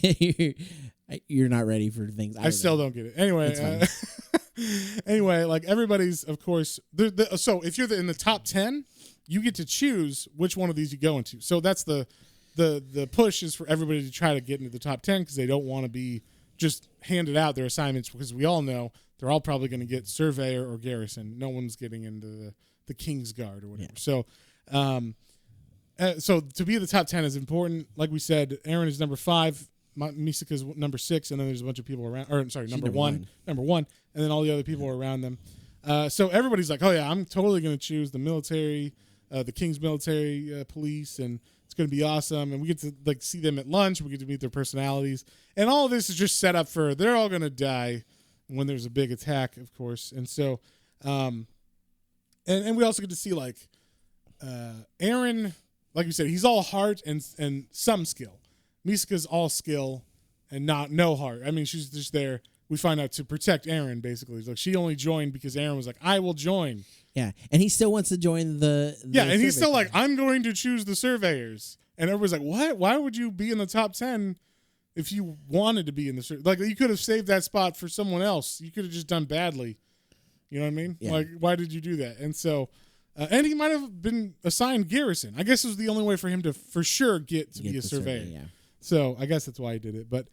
you're not ready for things. I still don't get it. Anyway, anyway, like everybody's, of course. So if you're in the top 10, you get to choose which one of these you go into. So that's the push is for everybody to try to get into the top 10 because they don't want to be just handed out their assignments because we all know they're all probably going to get surveyor or garrison. No one's getting into the King's Guard or whatever. Yeah. So to be in the top 10 is important. Like we said, Aaron is number 5, Misaka's number 6, and then there's a bunch of people around. Or I'm sorry, number one, and then all the other people are around them. So everybody's like, oh yeah, I'm totally going to choose the military, the King's military police, and it's going to be awesome. And we get to like see them at lunch. We get to meet their personalities, and all of this is just set up for they're all going to die when there's a big attack, of course. And so, and we also get to see like Aaron, like you said, he's all heart and some skill. Misaka's all skill and no heart. I mean, she's just there. We find out to protect Aaron, basically. Like she only joined because Aaron was like, "I will join." Yeah, and he still wants to join the and he's still like, "I'm going to choose the surveyors." And everybody's like, "What? Why would you be in the top 10 if you wanted to be in the like? You could have saved that spot for someone else. You could have just done badly. You know what I mean? Yeah. Like, why did you do that?" And so, and he might have been assigned garrison. I guess it was the only way for him to for sure get to be a surveyor. Yeah. So I guess that's why he did it. But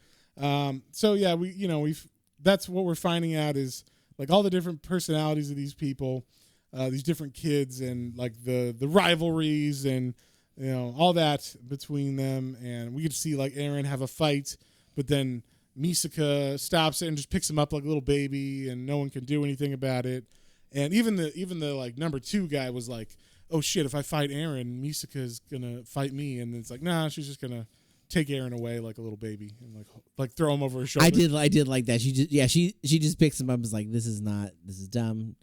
so yeah, we've that's what we're finding out is like all the different personalities of these people, these different kids, and like the rivalries and all that between them. And we get to see like Aaron have a fight, but then Misaka stops it and just picks him up like a little baby, and no one can do anything about it. And even the like number 2 guy was like, "Oh shit, if I fight Aaron, Misaka's gonna fight me." And it's like, nah, she's just gonna take Aaron away like a little baby and like throw him over her shoulder. I did like that. She just picks him up and is like, this is dumb.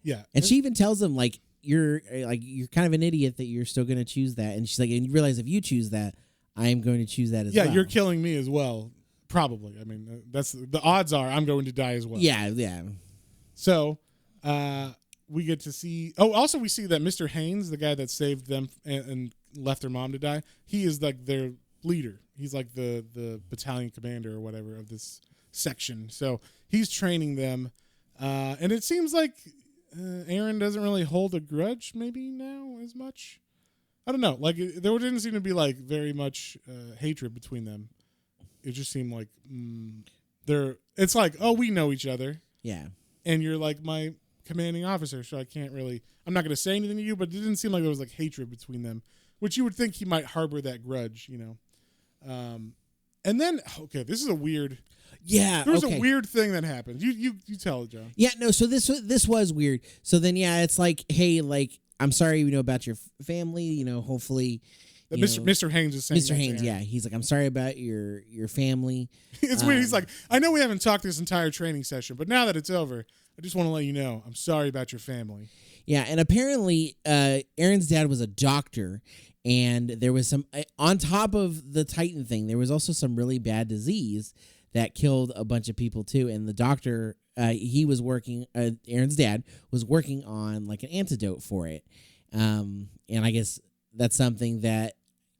Yeah. And she even tells him like you're kind of an idiot that you're still gonna choose that. And she's like, and you realize if you choose that, I am going to choose that as well. Yeah, you're killing me as well. Probably. I mean, that's the odds are I'm going to die as well. Yeah, yeah. So we get to see. Oh, also we see that Mr. Haynes, the guy that saved them and left their mom to die, he is like their leader. He's like the battalion commander or whatever of this section. So he's training them, and it seems like Aaron doesn't really hold a grudge maybe now as much. I don't know. Like there didn't seem to be like very much hatred between them. It just seemed like it's like, oh, we know each other. Yeah. And you're like my commanding officer, so I can't really. I'm not going to say anything to you, but it didn't seem like there was like hatred between them, which you would think he might harbor that grudge, And then, okay, this is a weird. Yeah, there's a weird thing that happened. You tell it, John. Yeah, no. So this was weird. So then, yeah, it's like, hey, like I'm sorry, about your family. Hopefully. Mr. Haynes is saying. Mr. Haynes, yeah, he's like, I'm sorry about your family. It's weird. He's like, I know we haven't talked this entire training session, but now that it's over, I just want to let you know I'm sorry about your family. Yeah, and apparently, Aaron's dad was a doctor, and there was some on top of the Titan thing. There was also some really bad disease that killed a bunch of people too. And the doctor, he was working. Aaron's dad was working on like an antidote for it, and I guess that's something that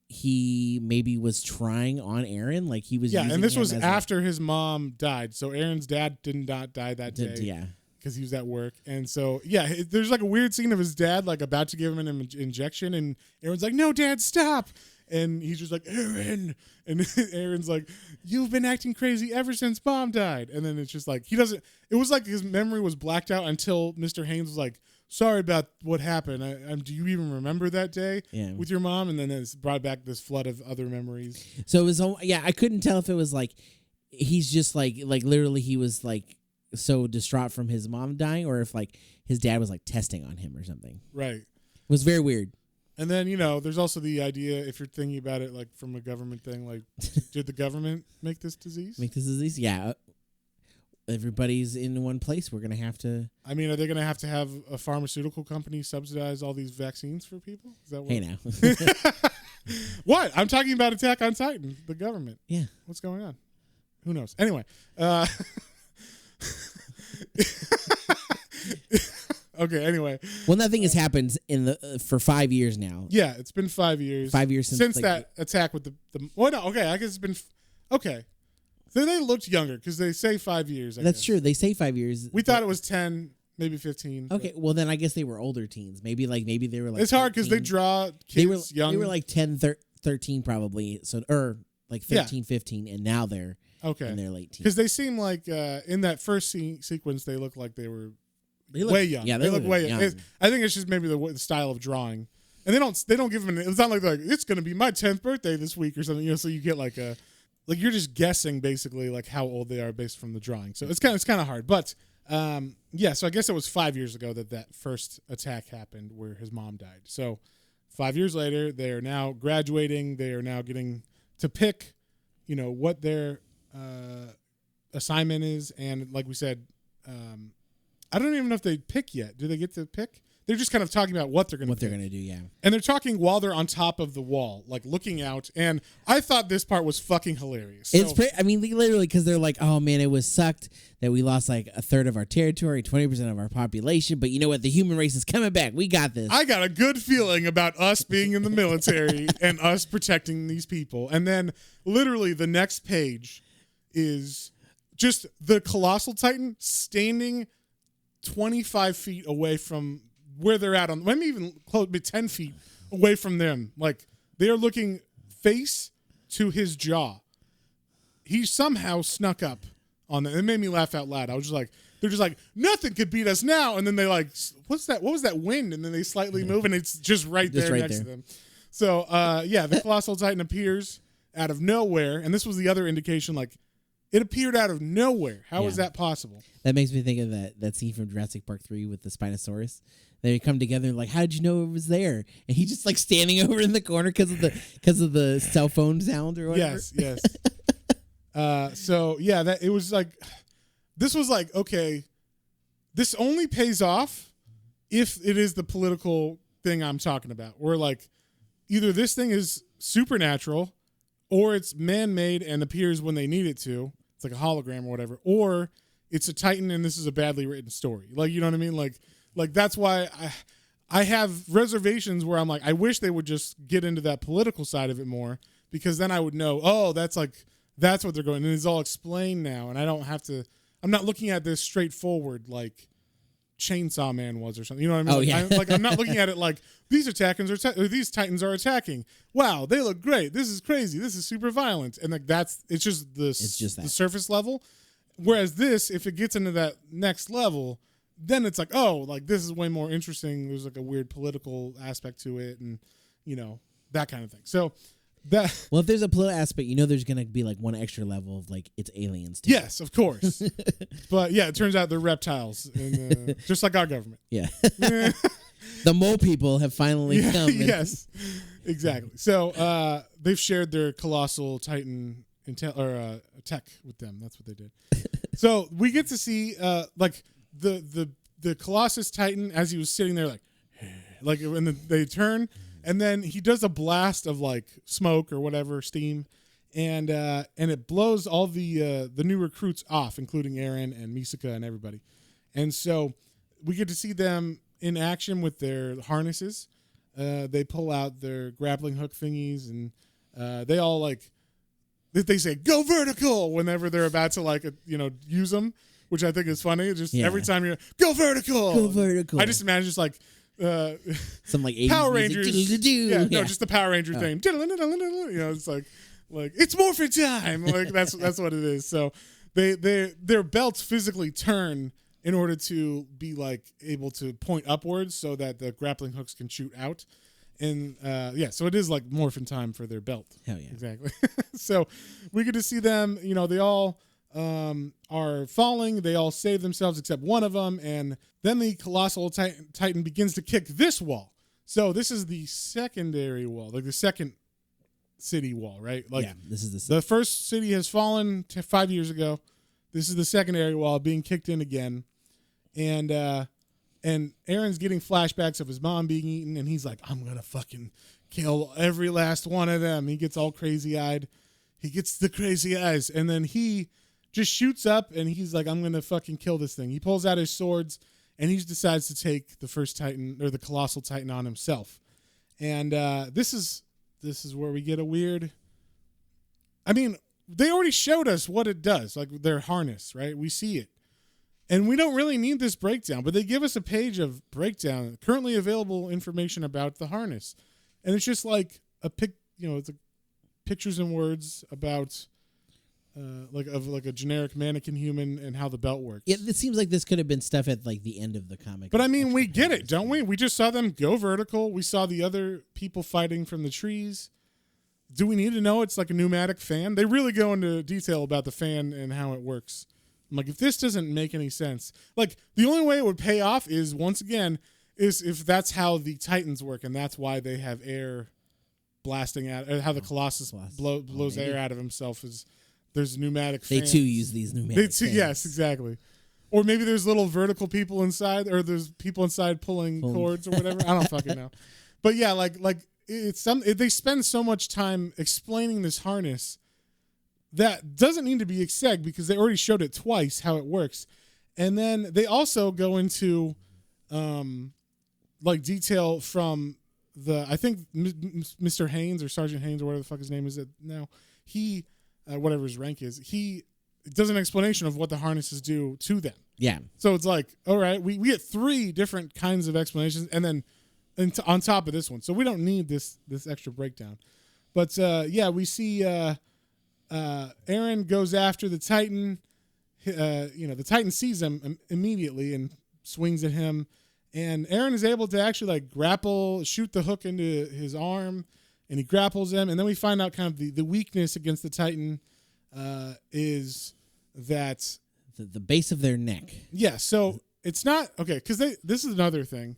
he maybe was trying on Aaron. Like he was. Yeah, and this was after his his mom died. So Aaron's dad did not die that day. Yeah. Because he was at work. And so, yeah, there's like a weird scene of his dad like about to give him an injection. And Aaron's like, "No, Dad, stop." And he's just like, "Aaron." And Aaron's like, "You've been acting crazy ever since Mom died." And then it's just like, it was like his memory was blacked out until Mr. Haynes was like, "Sorry about what happened. Do you even remember that day with your mom?" And then it's brought back this flood of other memories. So it was, I couldn't tell if it was like, he's just like literally he was like, so distraught from his mom dying, or if like his dad was like testing on him or something. Right. It was very weird. And then, there's also the idea, if you're thinking about it like from a government thing, like did the government make this disease? Yeah. Everybody's in one place. We're going to have to. I mean, are they going to have a pharmaceutical company subsidize all these vaccines for people? Is that what? Hey now. What? I'm talking about Attack on Titan, the government. Yeah. What's going on? Who knows? Anyway. Okay. Anyway, well, nothing has happened for 5 years now. Yeah, it's been 5 years. 5 years since that attack with the. Well, no. Okay, I guess it's been. Okay, so they looked younger because they say 5 years. That's true. They say 5 years. We thought it was 10, maybe 15. Okay, well then I guess they were older teens. Maybe they were like. It's hard because they draw kids young. They were like 10, 13 probably. So like 13, 15, and now they're. Okay. In their late teens. Because they seem like in that first sequence, they look like they were way young. Yeah, they look way young. I think it's just maybe the style of drawing, and they don't give them. It's not like it's going to be my 10th birthday this week or something. So you get like you're just guessing basically like how old they are based from the drawing. So it's kind of hard, but yeah. So I guess it was 5 years ago that first attack happened where his mom died. So 5 years later, they are now graduating. They are now getting to pick, what their assignment is, and like we said, I don't even know if they pick yet. Do they get to pick? They're just kind of talking about what they're going to do, yeah. And they're talking while they're on top of the wall, like looking out. And I thought this part was fucking hilarious. It's literally, because they're like, oh man, it was sucked that we lost like a third of our territory, 20% of our population. But you know what? The human race is coming back. We got this. I got a good feeling about us being in the military and us protecting these people. And then literally the next page is just the Colossal Titan standing 25 feet away from where they're at, on maybe even close, 10 feet away from them. Like, they're looking face to his jaw. He somehow snuck up on them. It made me laugh out loud. I was just like, they're just like, nothing could beat us now. And then they like, what's that? What was that wind? And then they slightly move, and it's just right there next to them. So, the Colossal Titan appears out of nowhere. And this was the other indication, like, it appeared out of nowhere. How is that possible? That makes me think of that scene from Jurassic Park 3 with the Spinosaurus. They come together like, how did you know it was there? And he's just like standing over in the corner because of the cell phone sound or whatever. Yes. That it was like, this was like, okay, this only pays off if it is the political thing I'm talking about. Where like, either this thing is supernatural, or it's man-made and appears when they need it to. It's like a hologram or whatever. Or it's a Titan and this is a badly written story. Like, you know what I mean? Like that's why I have reservations where I'm like, I wish they would just get into that political side of it more, because then I would know, oh, that's what they're going. And it's all explained now. And I don't have to, I'm not looking at this straightforward like Chainsaw Man was or something. You know what I mean? Oh, yeah. I'm not looking at it like these these Titans are attacking. Wow, they look great. This is crazy. This is super violent. And like it's just the surface level. Whereas this, if it gets into that next level, then it's like, oh, like this is way more interesting. There's like a weird political aspect to it, and you know, that kind of thing. So if there's a political aspect, you know, there's gonna be like one extra level of like it's aliens too. Yes, of course. But yeah, it turns out they're reptiles, and, just like our government. Yeah. The mole people have finally come. Yes, exactly. So they've shared their Colossal Titan tech with them. That's what they did. So we get to see like the Colossus Titan as he was sitting there, like when they turn, and then he does a blast of like smoke or whatever, steam, and it blows all the new recruits off, including Aaron and Misaka and everybody. And so we get to see them in action with their harnesses. They pull out their grappling hook thingies, and they all like, they say go vertical whenever they're about to use them, which I think is funny. Just every time you're go vertical. I just imagine just like some like Power Rangers. Just the Power Ranger theme. It's like it's morphin' time. Like that's what it is. So their belts physically turn in order to be like able to point upwards so that the grappling hooks can shoot out. And so it is like morphin' time for their belt. Hell yeah. Exactly. So we get to see them, they all are falling. They all save themselves except one of them. And then the Colossal Titan begins to kick this wall. So this is the secondary wall, like the second city wall, right? Like, this is the first city has fallen 5 years ago. This is the secondary wall being kicked in again. And Aaron's getting flashbacks of his mom being eaten, and he's like, I'm going to fucking kill every last one of them. He gets all crazy-eyed. He gets the crazy eyes, and then he just shoots up, and he's like, I'm going to fucking kill this thing. He pulls out his swords, and he decides to take the first Titan, or the Colossal Titan, on himself. And this is where we get a weird... I mean, they already showed us what it does, like their harness, right? We see it. And we don't really need this breakdown, but they give us a page of breakdown, currently available information about the harness. And it's just like it's like pictures and words about like a generic mannequin human and how the belt works. It seems like this could have been stuff at like the end of the comic. But I mean, we get it, don't we? We just saw them go vertical. We saw the other people fighting from the trees. Do we need to know it's like a pneumatic fan? They really go into detail about the fan and how it works. I'm like, if this doesn't make any sense, like the only way it would pay off is, once again, is if that's how the Titans work, and that's why they have air blasting out, how the Colossus blows air out of himself, is there's pneumatic They fans. too use these pneumatic fans. Yes, exactly. Or maybe there's little vertical people inside, or there's people inside pulling cords or whatever. I don't fucking know. But yeah, like they spend so much time explaining this harness that doesn't need to be exeg because they already showed it twice how it works. And then they also go into like detail from I think Mr. Haynes or Sergeant Haynes or whatever the fuck his name is now. He, whatever his rank is, he does an explanation of what the harnesses do to them. Yeah. So it's like, all right, we get 3 different kinds of explanations, and then on top of this one. So we don't need this extra breakdown. But yeah, we see Aaron goes after the Titan. The Titan sees him immediately and swings at him. And Aaron is able to actually like grapple, shoot the hook into his arm, and he grapples him. And then we find out kind of the weakness against the Titan is that the base of their neck. Yeah, so it's not okay because this is another thing.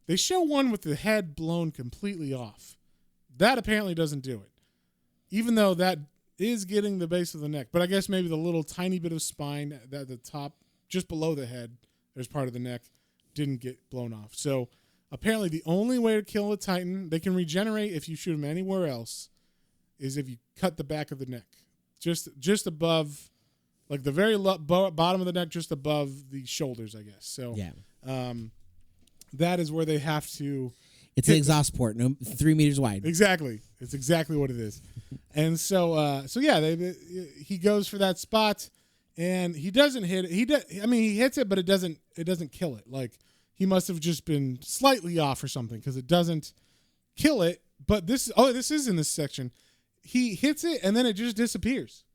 They show one with the head blown completely off. That apparently doesn't do it, even though that is getting the base of the neck. But I guess maybe the little tiny bit of spine at the top, just below the head, there's part of the neck, didn't get blown off. So apparently the only way to kill a Titan, they can regenerate if you shoot them anywhere else, is if you cut the back of the neck. Just above, like the very bottom of the neck, just above the shoulders, I guess. So yeah, that is where they have to. It's an exhaust port, 3 meters wide. Exactly, it's exactly what it is. And so yeah, he goes for that spot, and he doesn't hit it. He hits it, but it doesn't kill it. Like he must have just been slightly off or something because it doesn't kill it. But this is in this section. He hits it and then it just disappears.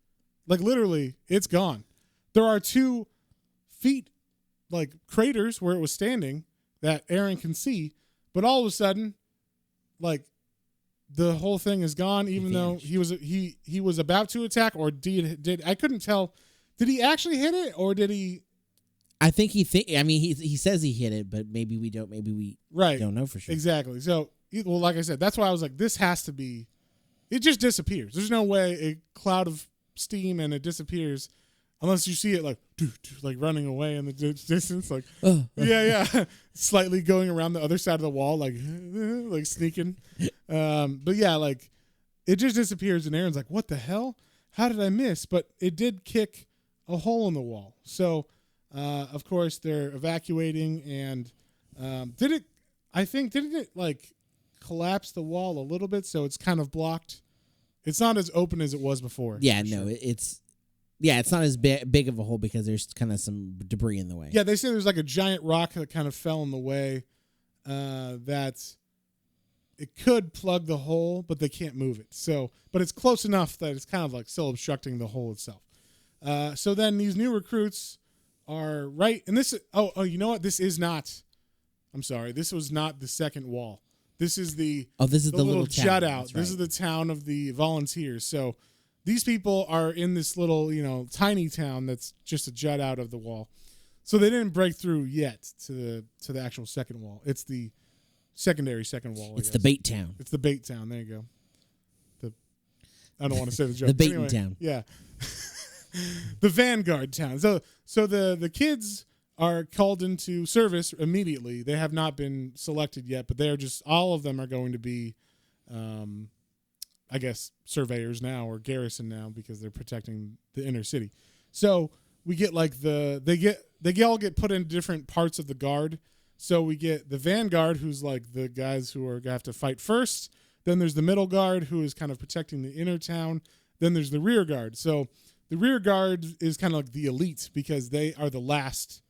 Like literally, it's gone. There are 2 feet, like craters where it was standing that Aaron can see, but all of a sudden, like the whole thing is gone. Even though he was about to attack, or did I couldn't tell. Did he actually hit it, or did he? I think he says he hit it, but maybe we don't. Maybe we don't know for sure. Exactly. So, well, like I said, that's why I was like, this has to be. It just disappears. There's no way a cloud of steam and it disappears unless you see it like running away in the distance, like yeah, slightly going around the other side of the wall, like sneaking. But yeah, like it just disappears, and Aaron's like, "What the hell? How did I miss?" But it did kick a hole in the wall. So, of course, they're evacuating, and didn't it like collapse the wall a little bit, so it's kind of blocked. It's not as open as it was before. Yeah, no, it's not as big of a hole because there's kind of some debris in the way. Yeah, they say there's like a giant rock that kind of fell in the way that it could plug the hole, but they can't move it. So, but it's close enough that it's kind of like still obstructing the hole itself. So then these new recruits are right, and this. You know what? This is not. I'm sorry. This was not the second wall. This is the little jut out. Right. This is the town of the volunteers. So these people are in this little, tiny town that's just a jut out of the wall. So they didn't break through yet to the actual second wall. It's the secondary second wall. It's the bait town. It's the bait town. There you go. I don't want to say the joke. The baiting town. Yeah. The Vanguard town. So the kids are called into service immediately. They have not been selected yet, but they're just, all of them are going to be, I guess, surveyors now or garrison now because they're protecting the inner city. So we get like they all get put in different parts of the guard. So we get the Vanguard, who's like the guys who are going to have to fight first. Then there's the middle guard, who is kind of protecting the inner town. Then there's the rear guard. So the rear guard is kind of like the elite because they are the last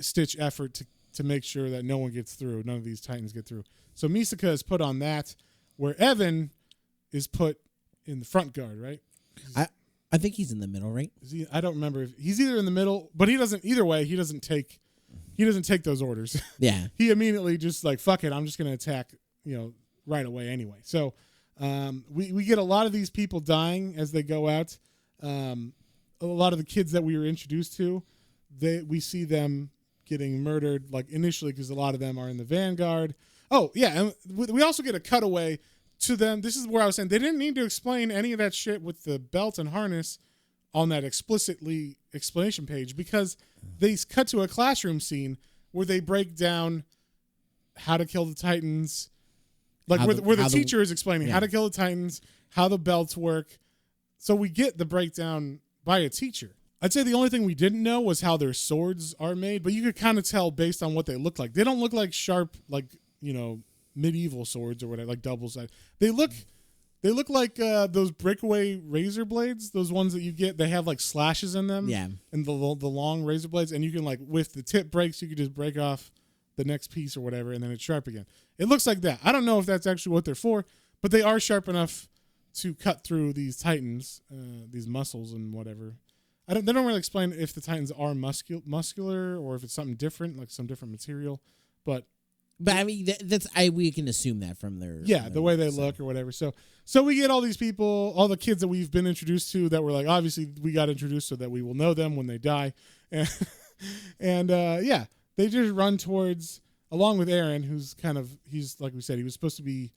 stitch effort to make sure that no one gets through. None of these Titans get through. So Misaka is put on that, where Evan is put in the front guard, right? I think he's in the middle, right? I don't remember. He's either in the middle, but he doesn't. Either way, he doesn't take those orders. Yeah. He immediately just like, fuck it, I'm just going to attack, right away anyway. So we get a lot of these people dying as they go out. A lot of the kids that we were introduced to, we see them getting murdered, like initially, because a lot of them are in the Vanguard. Oh yeah, and we also get a cutaway to them, this is where I was saying they didn't need to explain any of that shit with the belt and harness on that explicitly explanation page, because they cut to a classroom scene where they break down how to kill the Titans, like where the teacher is explaining how to kill the Titans, how the belts work. So we get the breakdown by a teacher. I'd say the only thing we didn't know was how their swords are made, but you could kind of tell based on what they look like. They don't look like sharp, like, you know, medieval swords or whatever, like double-sided. They look like those breakaway razor blades, those ones that you get. They have like slashes in them. Yeah. And the long razor blades, and you can, like, with the tip breaks, you can just break off the next piece or whatever, and then it's sharp again. It looks like that. I don't know if that's actually what they're for, but they are sharp enough to cut through these Titans, these muscles and whatever. They don't really explain if the Titans are muscular or if it's something different, like some different material, but I mean, we can assume that from their the way they look or whatever. So we get all these people, all the kids that we've been introduced to that were like, obviously we got introduced so that we will know them when they die, and they just run towards, along with Aaron, he's like we said, he was supposed to be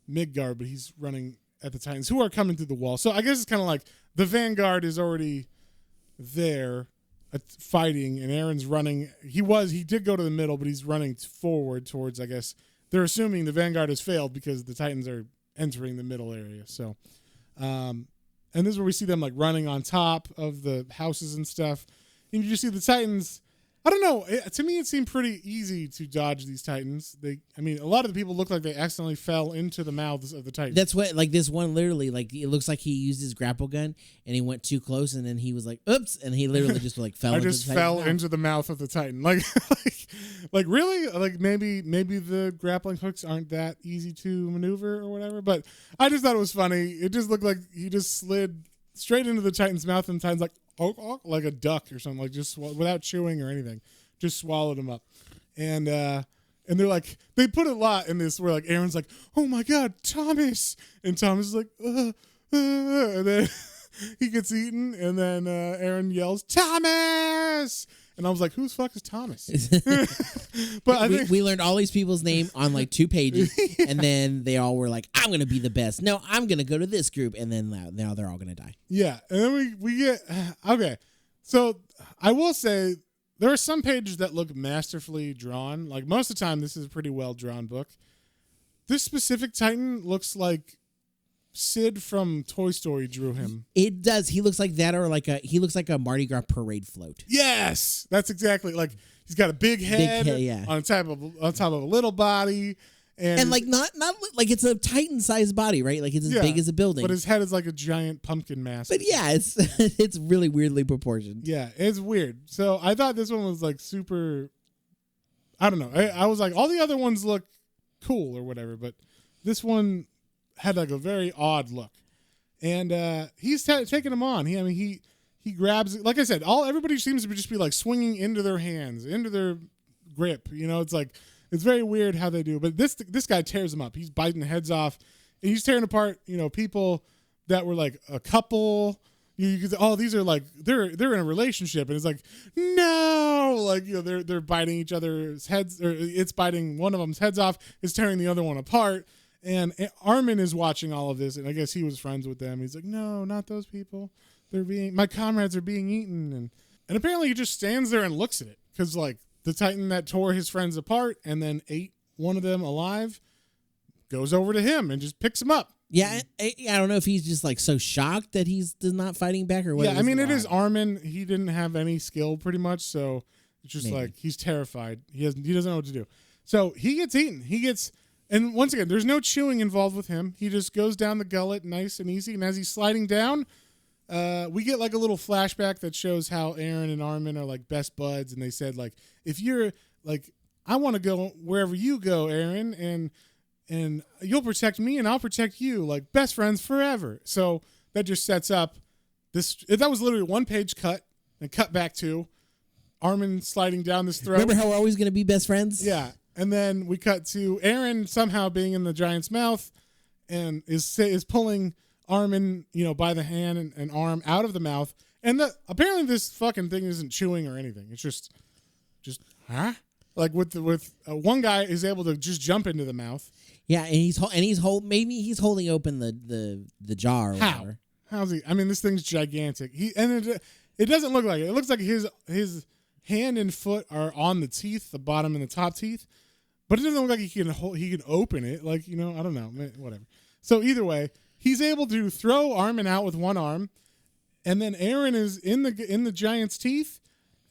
Midgard, but he's running at the Titans who are coming through the wall. So I guess it's kind of like the vanguard is already there fighting, and Aaron's running. He did go to the middle, but he's running forward towards, I guess they're assuming the vanguard has failed because the Titans are entering the middle area. So and this is where we see them like running on top of the houses and stuff, and you just see the Titans. I don't know. To me, it seemed pretty easy to dodge these Titans. A lot of the people look like they accidentally fell into the mouths of the Titans. That's what, like, this one literally, like, it looks like he used his grapple gun and he went too close, and then he was like, "Oops!" and he literally just like fell. Into the mouth of the Titan. Like really? Like maybe the grappling hooks aren't that easy to maneuver or whatever. But I just thought it was funny. It just looked like he just slid straight into the Titan's mouth, and the Titan's like, oh, like a duck or something, like just without chewing or anything, just swallowed him up. And they're like, they put a lot in this where like Aaron's like, "Oh my God, Thomas," and Thomas is like, and then he gets eaten, and then Aaron yells, "Thomas!" And I was like, "Who's fuck is Thomas?" But we learned all these people's name on like 2 pages, and then they all were like, "I'm gonna be the best. No, I'm gonna go to this group," and then now they're all gonna die. Yeah, and then we get okay. So I will say there are some pages that look masterfully drawn. Like most of the time, this is a pretty well drawn book. This specific Titan looks like Sid from Toy Story drew him. It does. He looks like that, or he looks like a Mardi Gras parade float. Yes, that's exactly, like, he's got a big head, on top of a little body, and like not like it's a Titan-sized body, right? Like it's as big as a building, but his head is like a giant pumpkin mask. But yeah, it's really weirdly proportioned. Yeah, it's weird. So I thought this one was like super. I don't know. I was like, all the other ones look cool or whatever, but this one had like a very odd look, and he's taking him on. He grabs, like I said, everybody seems to just be like swinging into their hands, into their grip. You know, it's like, it's very weird how they do. But this guy tears them up. He's biting the heads off, and he's tearing apart, you know, people that were like a couple. You could say, oh, these are like they're in a relationship, and it's like, no, like, you know, they're biting each other's heads, or it's biting one of them's heads off, it's tearing the other one apart. And Armin is watching all of this, and I guess he was friends with them. He's like, no, not those people. My comrades are being eaten. And apparently he just stands there and looks at it, because like the Titan that tore his friends apart and then ate one of them alive goes over to him and just picks him up. Yeah, I don't know if he's just like so shocked that he's not fighting back or what. Yeah, I mean, it is Armin. He didn't have any skill pretty much, so it's just like he's terrified. He doesn't know what to do. So he gets eaten. And once again, there's no chewing involved with him. He just goes down the gullet nice and easy. And as he's sliding down, we get like a little flashback that shows how Aaron and Armin are like best buds. And they said, like, if you're like, I want to go wherever you go, Aaron, and you'll protect me and I'll protect you, like best friends forever. So that just sets up this. That was literally 1-page cut and cut back to Armin sliding down this throat. Remember how we're always going to be best friends? Yeah. And then we cut to Aaron somehow being in the giant's mouth and is pulling Armin, you know, by the hand and arm out of the mouth. And apparently this fucking thing isn't chewing or anything. It's just huh? Like with one guy is able to just jump into the mouth. Yeah, and maybe he's holding open the jar. Or How? Whatever. How's he? I mean, this thing's gigantic. It doesn't look like it. It looks like his hand and foot are on the teeth, the bottom and the top teeth, but it doesn't look like he can open it. Like, you know, I don't know, whatever. So either way, he's able to throw Armin out with one arm, and then Aaron is in the giant's teeth,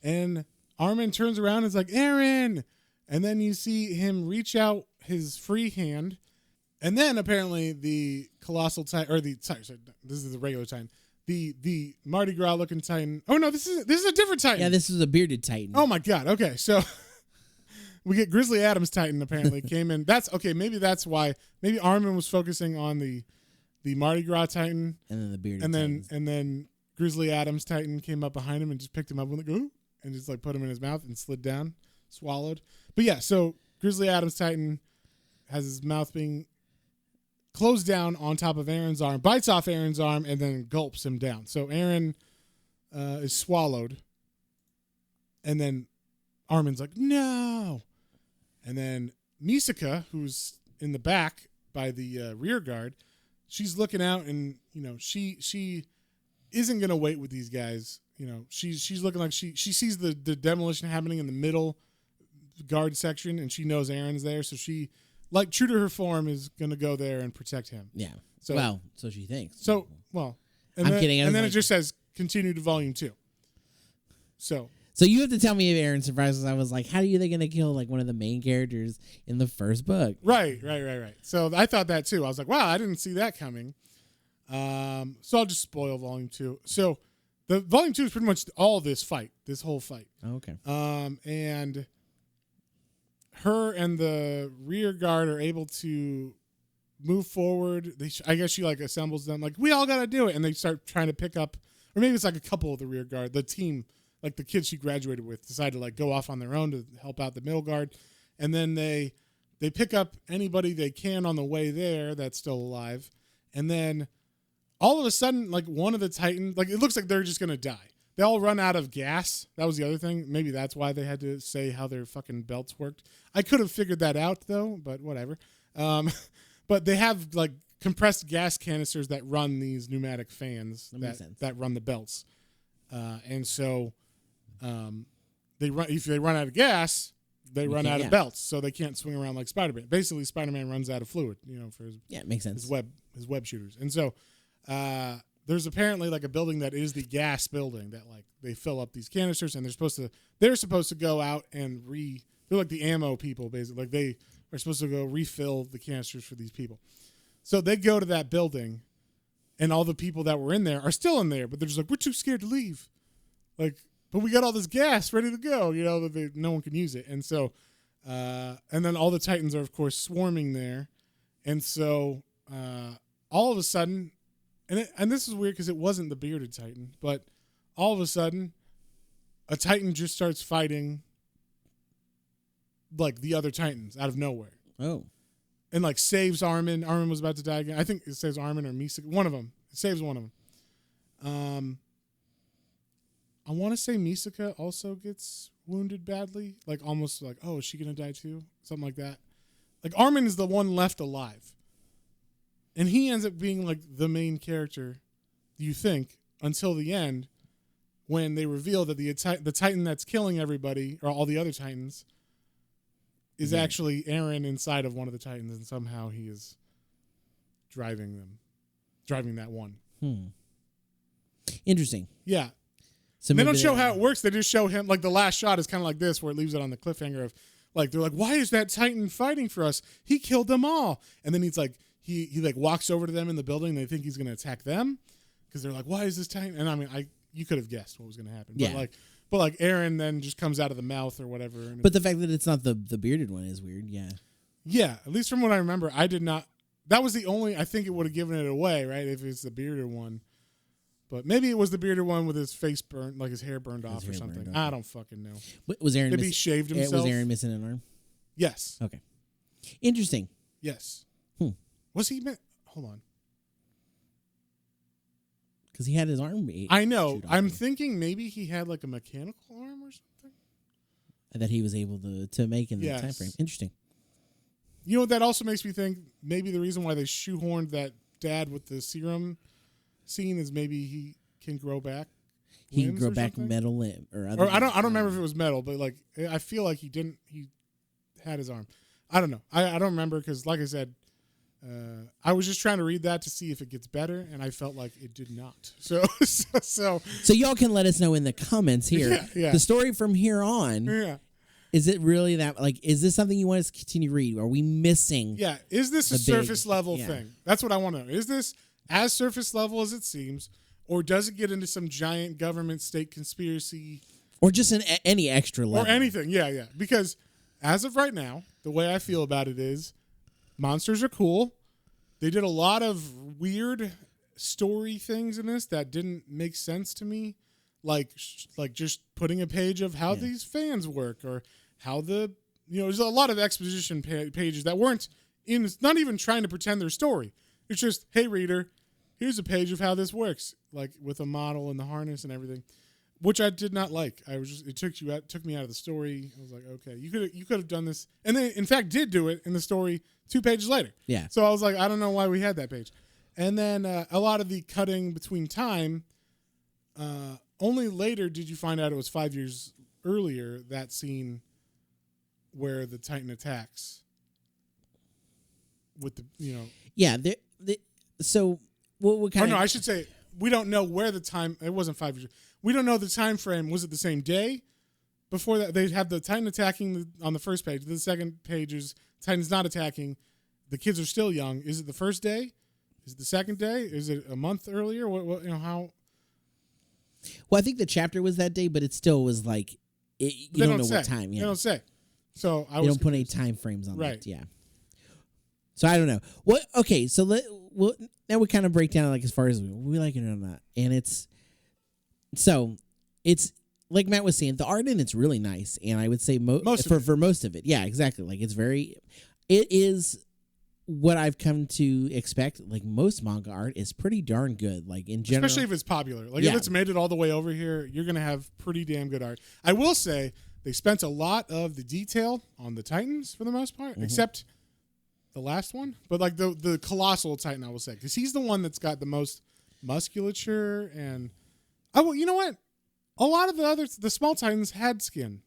and Armin turns around and is like, Aaron, and then you see him reach out his free hand, and then apparently the colossal titan, or sorry, this is the regular titan, the Mardi Gras looking titan. Oh no, this is a different titan. Yeah, this is a bearded titan. Oh my god. Okay, so we get Grizzly Adams titan apparently came in. That's okay. Maybe that's why. Maybe Armin was focusing on the Mardi Gras titan, and then the bearded, and then Grizzly Adams titan came up behind him and just picked him up with and just like put him in his mouth and slid down, swallowed. But yeah, so Grizzly Adams titan has his mouth being closed down on top of Aaron's arm, bites off Aaron's arm, and then gulps him down. So Aaron is swallowed, and then Armin's like, no. And then Misaka, who's in the back by the rear guard, she's looking out, and you know she isn't gonna wait with these guys. You know, she's looking like she sees the demolition happening in the middle guard section, and she knows Aaron's there, so she, like true to her form, is gonna go there and protect him. Yeah. So, well, so she thinks. So well, and I'm then, kidding. And then it just says continue to volume 2. So you have to tell me if Aaron surprises. I was like, how are they going to kill like one of the main characters in the first book? Right. So I thought that too. I was like, wow, I didn't see that coming. So I'll just spoil volume 2. So the volume 2 is pretty much all this whole fight. Oh, okay. And her and the rear guard are able to move forward. I guess she like assembles them, like, we all got to do it. And they start trying to pick up, or maybe it's like a couple of the rear guard, the team, like the kids she graduated with, decide to like go off on their own to help out the middle guard. And then they pick up anybody they can on the way there that's still alive. And then all of a sudden, like one of the Titans, like it looks like they're just going to die. They all run out of gas. That was the other thing. Maybe that's why they had to say how their fucking belts worked. I could have figured that out though, but whatever. But they have like compressed gas canisters that run these pneumatic fans that run the belts. And so if they run out of gas, they run out of belts, so they can't swing around like Spider-Man. Basically, Spider-Man runs out of fluid, you know, for his it makes sense. His web shooters. And so there's apparently like a building that is the gas building that like they fill up these canisters, and they're supposed to go out and they're like the ammo people, basically. Like they are supposed to go refill the canisters for these people. So they go to that building, and all the people that were in there are still in there, but they're just like, we're too scared to leave. Like, but we got all this gas ready to go, you know, that no one can use it. And so, and then all the Titans are, of course, swarming there. And so all of a sudden, and this is weird because it wasn't the bearded Titan, but all of a sudden, a Titan just starts fighting like the other Titans out of nowhere. Oh. And like saves Armin. Armin was about to die again. I think it saves Armin or Misaka. One of them. It saves one of them. I want to say Misaka also gets wounded badly. Like almost like, oh, is she going to die too? Something like that. Like Armin is the one left alive. And he ends up being like the main character, you think, until the end, when they reveal that the Titan that's killing everybody, or all the other Titans, is actually Aaron inside of one of the Titans, and somehow he is driving that one. Interesting. Yeah. So they don't show how it works. They just show him, like the last shot is kind of like this, where it leaves it on the cliffhanger of, like, they're like, why is that Titan fighting for us? He killed them all. And then he's like, he like walks over to them in the building. And they think he's going to attack them because they're like, why is this Titan? And I mean, you could have guessed what was going to happen. Yeah. But like Aaron then just comes out of the mouth or whatever. But the fact that it's not the bearded one is weird. Yeah. Yeah. At least from what I remember, I did not. That was the only, I think it would have given it away, right? If it's the bearded one. But maybe it was the bearded one with his face burnt, like his hair burned off or something. I don't fucking know. Was Aaron? Maybe he shaved himself. Was Aaron missing an arm? Yes. Okay. Interesting. Yes. Was he? Hold on. Because he had his arm. I know. I'm thinking maybe he had like a mechanical arm or something. That he was able to make in the time frame. Interesting. You know what that also makes me think? Maybe the reason why they shoehorned that dad with the serum scene is maybe he can grow back. He can grow back metal limb or other. Or I don't remember if it was metal, but like I feel like he didn't. He had his arm. I don't know. I don't remember because, like I said, I was just trying to read that to see if it gets better, and I felt like it did not. So y'all can let us know in the comments here. Yeah. The story from here on. Yeah. Is it really that? Like, is this something you want us to continue to read? Are we missing? Yeah. Is this a surface level thing? That's what I want to know. Is this as surface level as it seems, or does it get into some giant government state conspiracy, or just any extra level, or anything? Yeah. Because as of right now, the way I feel about it is, monsters are cool. They did a lot of weird story things in this that didn't make sense to me, like just putting a page of how these fans work, or how there's a lot of exposition pages that weren't in. It's not even trying to pretend their story. It's just, hey reader, here's a page of how this works, like with a model and the harness and everything, which I did not like. It took me out of the story. I was like, okay, you could have done this, and they in fact did do it in the story 2 pages later. Yeah. So I was like, I don't know why we had that page, and then a lot of the cutting between time. Only later did you find out it was 5 years earlier, that scene where the Titan attacks with the Yeah. So what kind of? No, I should say we don't know where the time. It wasn't 5 years. We don't know the time frame. Was it the same day? Before that, they had the Titan attacking on the first page. The second page is Titan's not attacking. The kids are still young. Is it the first day? Is it the second day? Is it a month earlier? What how? Well, I think the chapter was that day, but it still was like you don't know what time. Yeah, they don't say. So they don't put any time frames on right. that. Yeah. So I don't know. What? Okay. So now we kind of break down like as far as we like it or not, and it's like Matt was saying, the art in it's really nice, and I would say for most of it, yeah, exactly. Like it is what I've come to expect. Like most manga art is pretty darn good. Like in general, especially if it's popular. Like if it's made it all the way over here, you're gonna have pretty damn good art. I will say they spent a lot of the detail on the Titans for the most part, except the last one. But like the colossal Titan, I will say, because he's the one that's got the most musculature and. Oh, well, you know what? A lot of the small Titans had skin.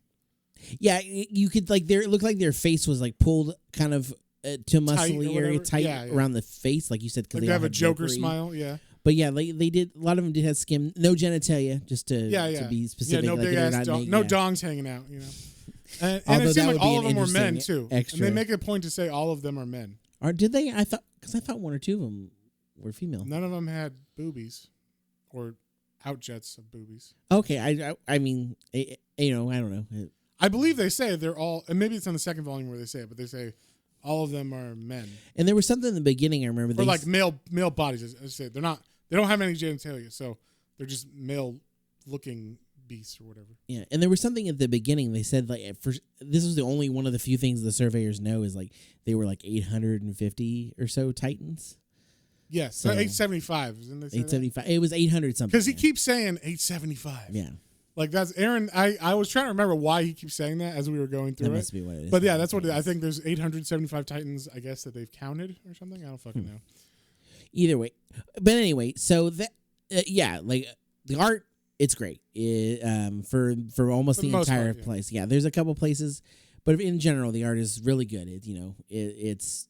Yeah, you could it looked like their face was like pulled kind of to muscly area tight around the face, like you said, because they have a Joker smile. Yeah. But yeah, they did. A lot of them did have skin, no genitalia, just to be specific. Yeah, no big ass no dongs hanging out. And it seemed like all of them were men too. Extra. And they make a point to say all of them are men. Or did they? I thought 1 or 2 of them were female. None of them had boobies, or outjets of boobies. Okay, I mean, I don't know. I believe they say they're all, and maybe it's on the second volume where they say it, but they say all of them are men. And there was something in the beginning I remember. Or like male bodies. As I said, they don't have any genitalia, so they're just male looking beasts or whatever. Yeah, and there was something at the beginning. They said like this was the only one of the few things the surveyors know is like they were like 850 or so Titans. Yes, so 875. Isn't it? 875. It was 800 something. Because he keeps saying 875. Yeah. Like that's Aaron. I was trying to remember why he keeps saying that as we were going through that must be what it is. But yeah, that's what I think. There's 875 Titans, I guess, that they've counted or something. I don't fucking know. Either way, but anyway, so that like the art, it's great. For almost the entire place. Yeah, there's a couple places, but in general, the art is really good. It's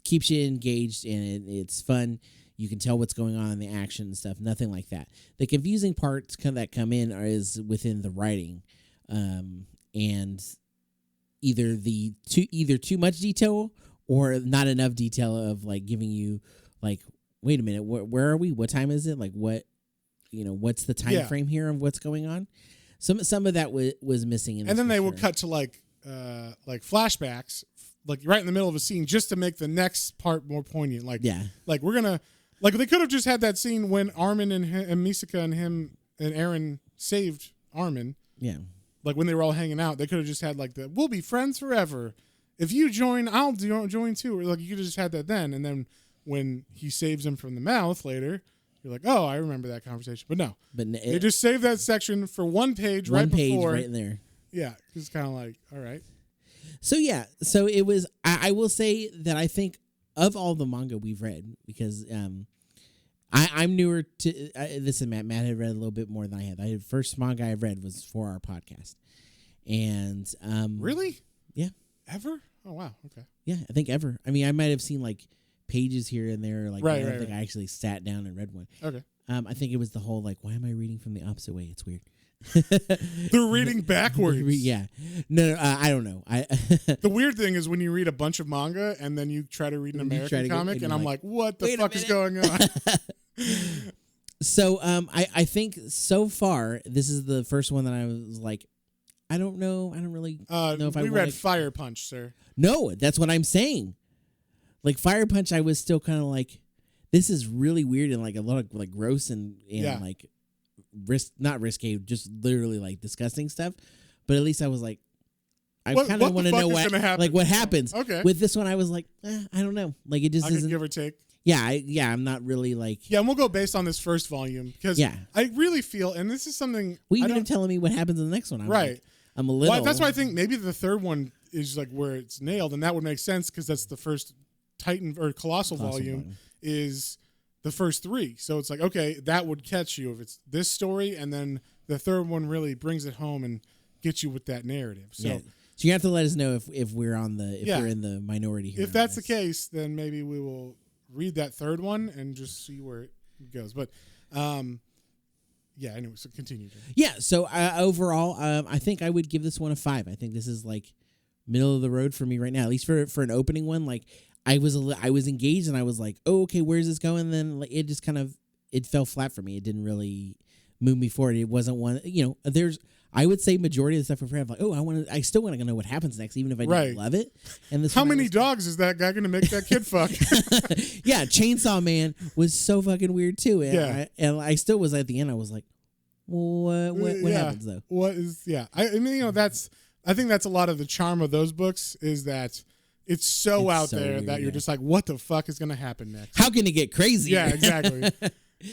keeps you engaged and it's fun. You can tell what's going on in the action and stuff. Nothing like that. The confusing parts that come in is within the writing, and either too much detail or not enough detail of like giving you like, wait a minute, where are we? What time is it? Like what's the time frame here of what's going on? Some of that was missing. And then they will cut to like flashbacks, like right in the middle of a scene, just to make the next part more poignant. Like we're gonna. Like, they could have just had that scene when Armin and Misaka and him and Aaron saved Armin. Yeah. Like, when they were all hanging out, they could have just had, like, we'll be friends forever. If you join, I'll join too. Or, like, you could have just had that then. And then when he saves him from the mouth later, you're like, oh, I remember that conversation. But no. They just saved that section for one page right before. Right in there. Yeah. It's kind of like, all right. So it was. I will say that I think of all the manga we've read, because I'm newer to this. And Matt had read a little bit more than I had. The first manga I read was for our podcast, and really, yeah, ever. Oh wow, okay. Yeah, I think ever. I mean, I might have seen like pages here and there. Like, I don't think I actually sat down and read one. Okay. I think it was the whole like, why am I reading from the opposite way? It's weird. They're reading backwards. Yeah. No, I don't know. The weird thing is when you read a bunch of manga and then you try to read an American comic, and I'm like, what the fuck is going on? So, I think so far this is the first one that I was like, I don't know. I don't really know if we read Fire Punch, sir. No, that's what I'm saying. Like Fire Punch, I was still kind of like, this is really weird and like a lot of like gross and like not risque, just literally like disgusting stuff. But at least I was like, I kind of want to know what happens. Okay. With this one, I was like, I don't know. Like it just isn't. Give or take. Yeah, I'm not really like. Yeah, and we'll go based on this first volume because I really feel, and this is something. Well, you even telling me what happens in the next one. I'm a little. Well, that's why I think maybe the third one is like where it's nailed, and that would make sense because that's the first Titan or Colossal volume is the first three. So it's like, okay, that would catch you if it's this story, and then the third one really brings it home and gets you with that narrative. So, so you have to let us know if we're on the we're in the minority here. If that's the case, then maybe we will read that third one and just see where it goes. But anyway, so continue. Yeah, so overall, I think I would give this one a 5. I think this is like middle of the road for me right now, at least for an opening one. Like I was engaged and I was like, oh, okay, where's this going? And then like, it just kind of it fell flat for me. It didn't really move me forward. It wasn't one. I would say majority of the stuff I've read, I'm like, I still want to know what happens next, even if I don't love it. And this how many dogs is that guy going to make that kid fuck? Yeah, Chainsaw Man was so fucking weird too. And I still was at the end. I was like, well, what happens though? What is? Yeah, I mean, I think that's a lot of the charm of those books is that it's so out there weird, that you're just like, what the fuck is going to happen next? How can it get crazy? Yeah, exactly.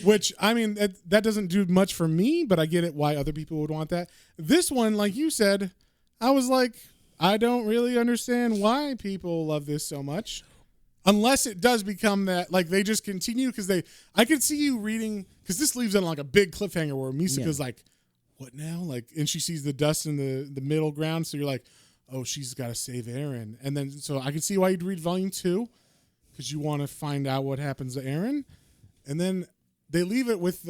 Which, I mean, that doesn't do much for me, but I get it why other people would want that. This one, like you said, I was like, I don't really understand why people love this so much. Unless it does become that, like, they just continue because I could see you reading, because this leaves in like a big cliffhanger where Misaka's like, what now? Like, and she sees the dust in the middle ground, so you're like, oh, she's got to save Eren. And then, so I can see why you'd read volume 2, because you want to find out what happens to Eren. And then they leave it with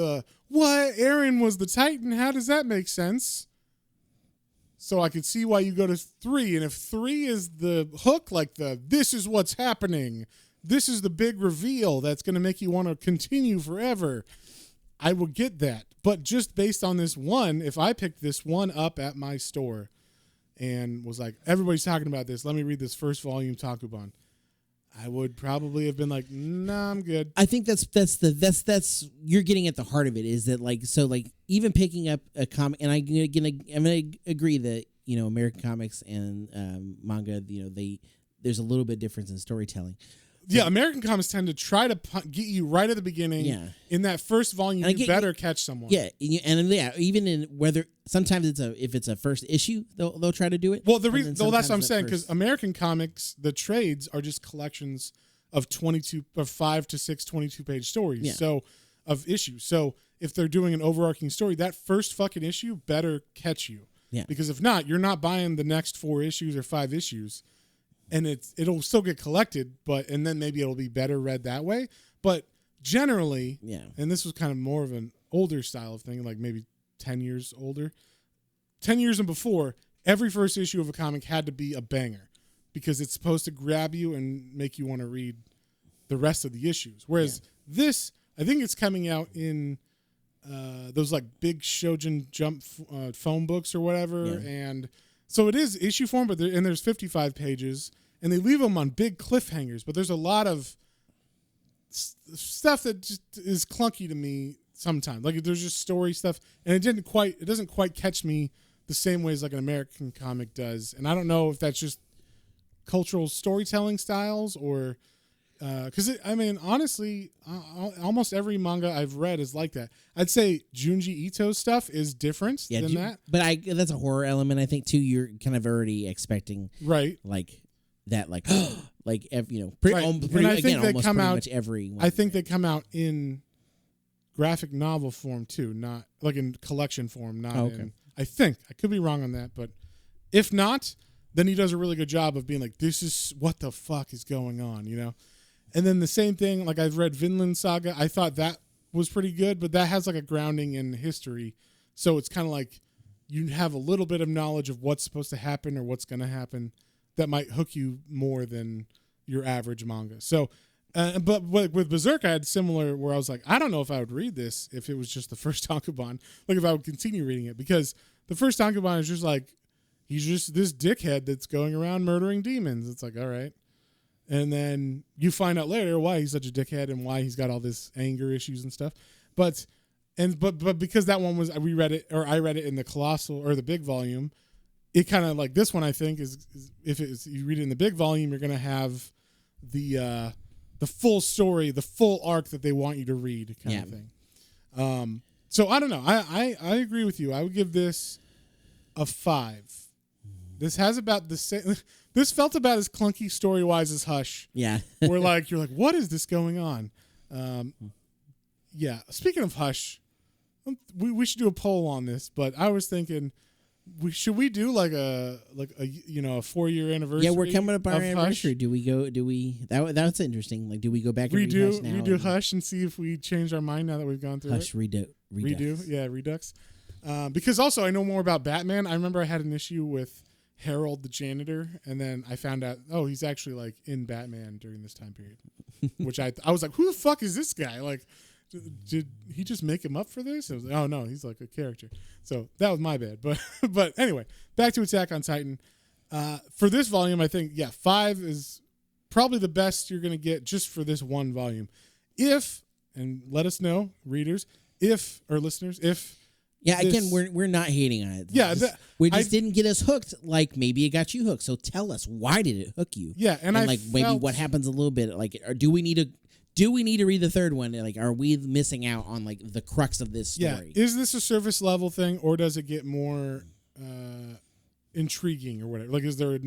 what? Eren was the Titan? How does that make sense? So I could see why you go to 3. And if 3 is the hook, like this is what's happening, this is the big reveal that's going to make you want to continue forever, I will get that. But just based on this one, if I picked this one up at my store and was like, everybody's talking about this, let me read this first volume Takuban, I would probably have been like, nah, I'm good. I think that's you're getting at the heart of it, is that like, so like even picking up a comic, and I'm gonna agree that, American comics and manga, there's a little bit difference in storytelling. Yeah, American comics tend to try to get you right at the beginning. Yeah. In that first volume, you better catch someone. Yeah, even in whether sometimes if it's a first issue, they'll try to do it. Well, that's what I'm saying, because American comics, the trades are just collections of 5 to 6 22-page stories. Yeah. So of issues. So if they're doing an overarching story, that first fucking issue better catch you. Yeah. Because if not, you're not buying the next 4 issues or 5 issues. And it'll still get collected, and then maybe it'll be better read that way. But generally, and this was kind of more of an older style of thing, like maybe 10 years older. 10 years and before, every first issue of a comic had to be a banger because it's supposed to grab you and make you want to read the rest of the issues. Whereas this, I think it's coming out in those like big Shoujin Jump phone books or whatever. Yeah. And so it is issue form, but there's 55 pages. And they leave them on big cliffhangers, but there's a lot of stuff that just is clunky to me sometimes. Like there's just story stuff, and it doesn't quite catch me the same way as like an American comic does. And I don't know if that's just cultural storytelling styles or because I mean, honestly, almost every manga I've read is like that. I'd say Junji Ito's stuff is different than that. But that's a horror element, I think, too. You're kind of already expecting, right? Like that, like like pretty right. almost come out, much every one. I think they come out in graphic novel form too, not like in collection form. Not in. I think I could be wrong on that, but if not, then he does a really good job of being like, this is what the fuck is going on, you know? And then the same thing, like I've read Vinland Saga. I thought that was pretty good, but that has like a grounding in history. So it's kind of like you have a little bit of knowledge of what's supposed to happen or what's going to happen that might hook you more than your average manga. So, but with Berserk, I had similar where I was like, I don't know if I would read this if it was just the first tankobon, like if I would continue reading it, because the first tankobon is just like, he's just this dickhead that's going around murdering demons. It's like, all right. And then you find out later why he's such a dickhead and why he's got all this anger issues and stuff. But because that one was, I read it in the colossal or the big volume, it kind of like this one, I think is if it's, you read it in the big volume, you're going to have the full story, the full arc that they want you to read kind of thing. So I don't know. I agree with you. I would give this a 5. This has about the same. This felt about as clunky story wise as Hush. Yeah, where like you're like, what is this going on? Yeah. Speaking of Hush, we should do a poll on this. But I was thinking, should we do like a 4-year anniversary? Yeah, we're coming up our anniversary. Hush? Do we go? Do we? That's interesting. Like, do we go back and redo Hush and see if we change our mind now that we've gone through Hush it? Redux. Yeah, Redux. Because also I know more about Batman. I remember I had an issue with Harold the janitor, and then I found out, he's actually like in Batman during this time period, which I was like, who the fuck is this guy? Like, did he just make him up for this? I was like, oh no, he's like a character. So that was my bad. But anyway, back to Attack on Titan. For this volume, I think 5 is probably the best you're gonna get just for this one volume. And let us know, readers, or listeners, again, we're not hating on it. Yeah, we just didn't get us hooked. Like maybe it got you hooked. So tell us, why did it hook you? Yeah, and maybe what happens a little bit. Like, do we need to read the third one? Like, are we missing out on like the crux of this story? Yeah, is this a surface level thing, or does it get more intriguing or whatever? Like, is there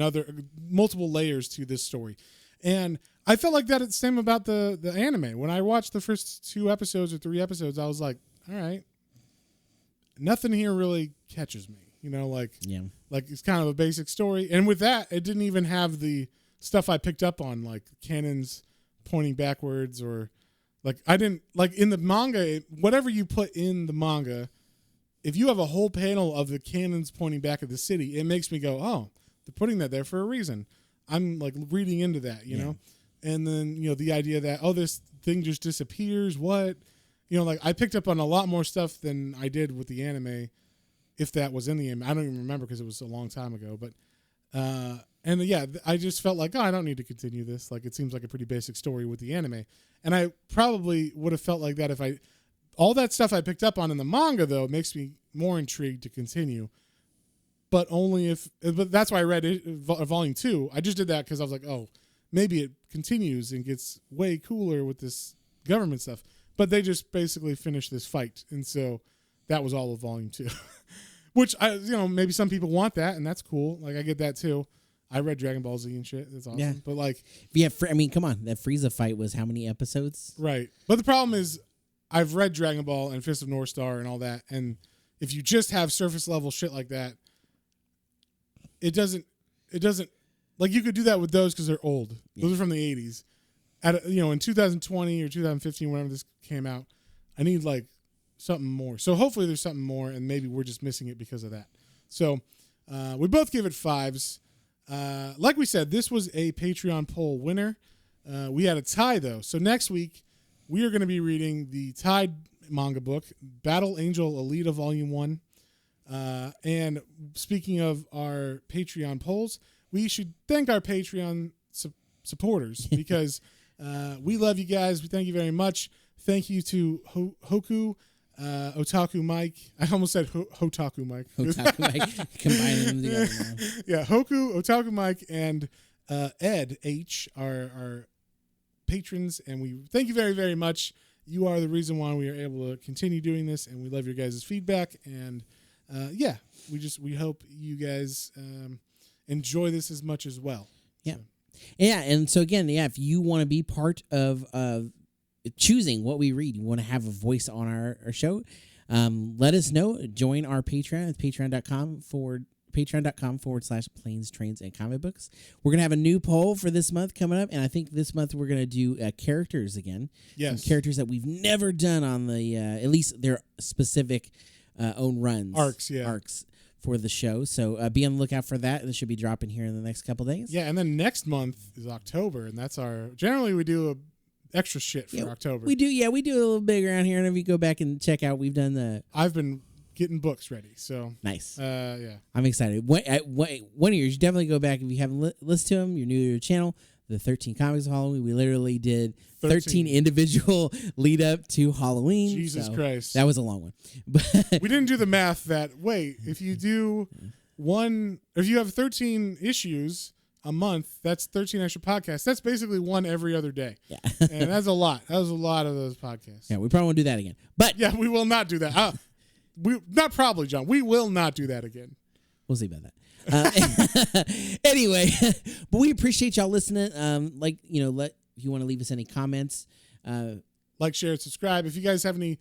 multiple layers to this story? And I felt like that it's the same about the anime. When I watched the first 2 episodes or 3 episodes, I was like, all right. Nothing here really catches me, like it's kind of a basic story. And with that, it didn't even have the stuff I picked up on, like cannons pointing backwards, or like I didn't like in the manga, whatever you put in the manga, if you have a whole panel of the cannons pointing back at the city, it makes me go, oh, they're putting that there for a reason. I'm like reading into that, you know? And then, the idea that, this thing just disappears. What? Like I picked up on a lot more stuff than I did with the anime, if that was in the anime. I don't even remember because it was a long time ago. But I just felt like, I don't need to continue this. Like it seems like a pretty basic story with the anime, and I probably would have felt like that if all that stuff I picked up on in the manga though makes me more intrigued to continue. But but that's why I read volume 2. I just did that because I was like, maybe it continues and gets way cooler with this government stuff. But they just basically finished this fight, and so that was all of volume 2. Which maybe some people want that, and that's cool. Like I get that too. I read Dragon Ball Z and shit. That's awesome. Yeah. But like, come on, that Frieza fight was how many episodes? Right. But the problem is, I've read Dragon Ball and Fist of North Star and all that, and if you just have surface level shit like that, it doesn't like you could do that with those because they're old. Those are from the 80s. In 2020 or 2015, whenever this came out, I need like something more. So hopefully there's something more, and maybe we're just missing it because of that. So we both give it 5s. Like we said, this was a Patreon poll winner. We had a tie though. So next week we are going to be reading the tied manga book, Battle Angel Alita Volume 1. And speaking of our Patreon polls, we should thank our Patreon supporters because we love you guys. We thank you very much. Thank you to Hoku, Otaku Mike. I almost said Hotaku Mike. Hotaku Mike. Combining them together now. Yeah, Hoku, Otaku Mike, and Ed H, our patrons, and we thank you very, very much. You are the reason why we are able to continue doing this, and we love your guys' feedback. And we hope you guys enjoy this as much as well. Yeah. So. Yeah, and so again, if you want to be part of choosing what we read, you want to have a voice on our show, let us know. Join our Patreon at patreon.com/planes, trains, and comic books. We're going to have a new poll for this month coming up, and I think this month we're going to do characters again. Yes. Some characters that we've never done on the, at least their specific own runs. Arcs for the show. So be on the lookout for that. This should be dropping here in the next couple days. Yeah, and then next month is October, and that's generally we do extra shit for October. We do a little big around here, and if you go back and check out, we've done I've been getting books ready, so nice. Yeah, I'm excited. One of yours, you definitely go back if you haven't listened to them. You're new to the channel. The 13 Comics of Halloween. We literally did 13 individual lead up to Halloween. Jesus Christ, that was a long one. We didn't do the math that if you do if you have 13 issues a month, that's 13 extra podcasts. That's basically one every other day. Yeah. And that's a lot. That was a lot of those podcasts. Yeah, we probably won't do that again. But yeah, we will not do that. Not probably, John. We will not do that again. We'll see about that. Anyway, but we appreciate y'all listening. If you want to leave us any comments, like, share, and subscribe. If you guys have any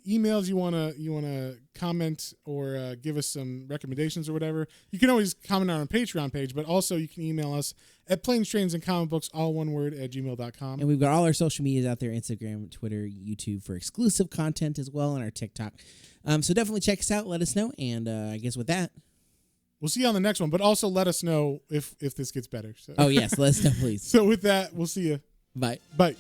emails you wanna comment or give us some recommendations or whatever, you can always comment on our Patreon page. But also you can email us at planes, trains, and comic books, all one word, @gmail.com. And we've got all our social medias out there: Instagram, Twitter, YouTube for exclusive content as well, and our TikTok. So definitely check us out. Let us know. And I guess with that, we'll see you on the next one, but also let us know if this gets better. So. Oh, yes. Let us know, please. So with that, we'll see you. Bye. Bye.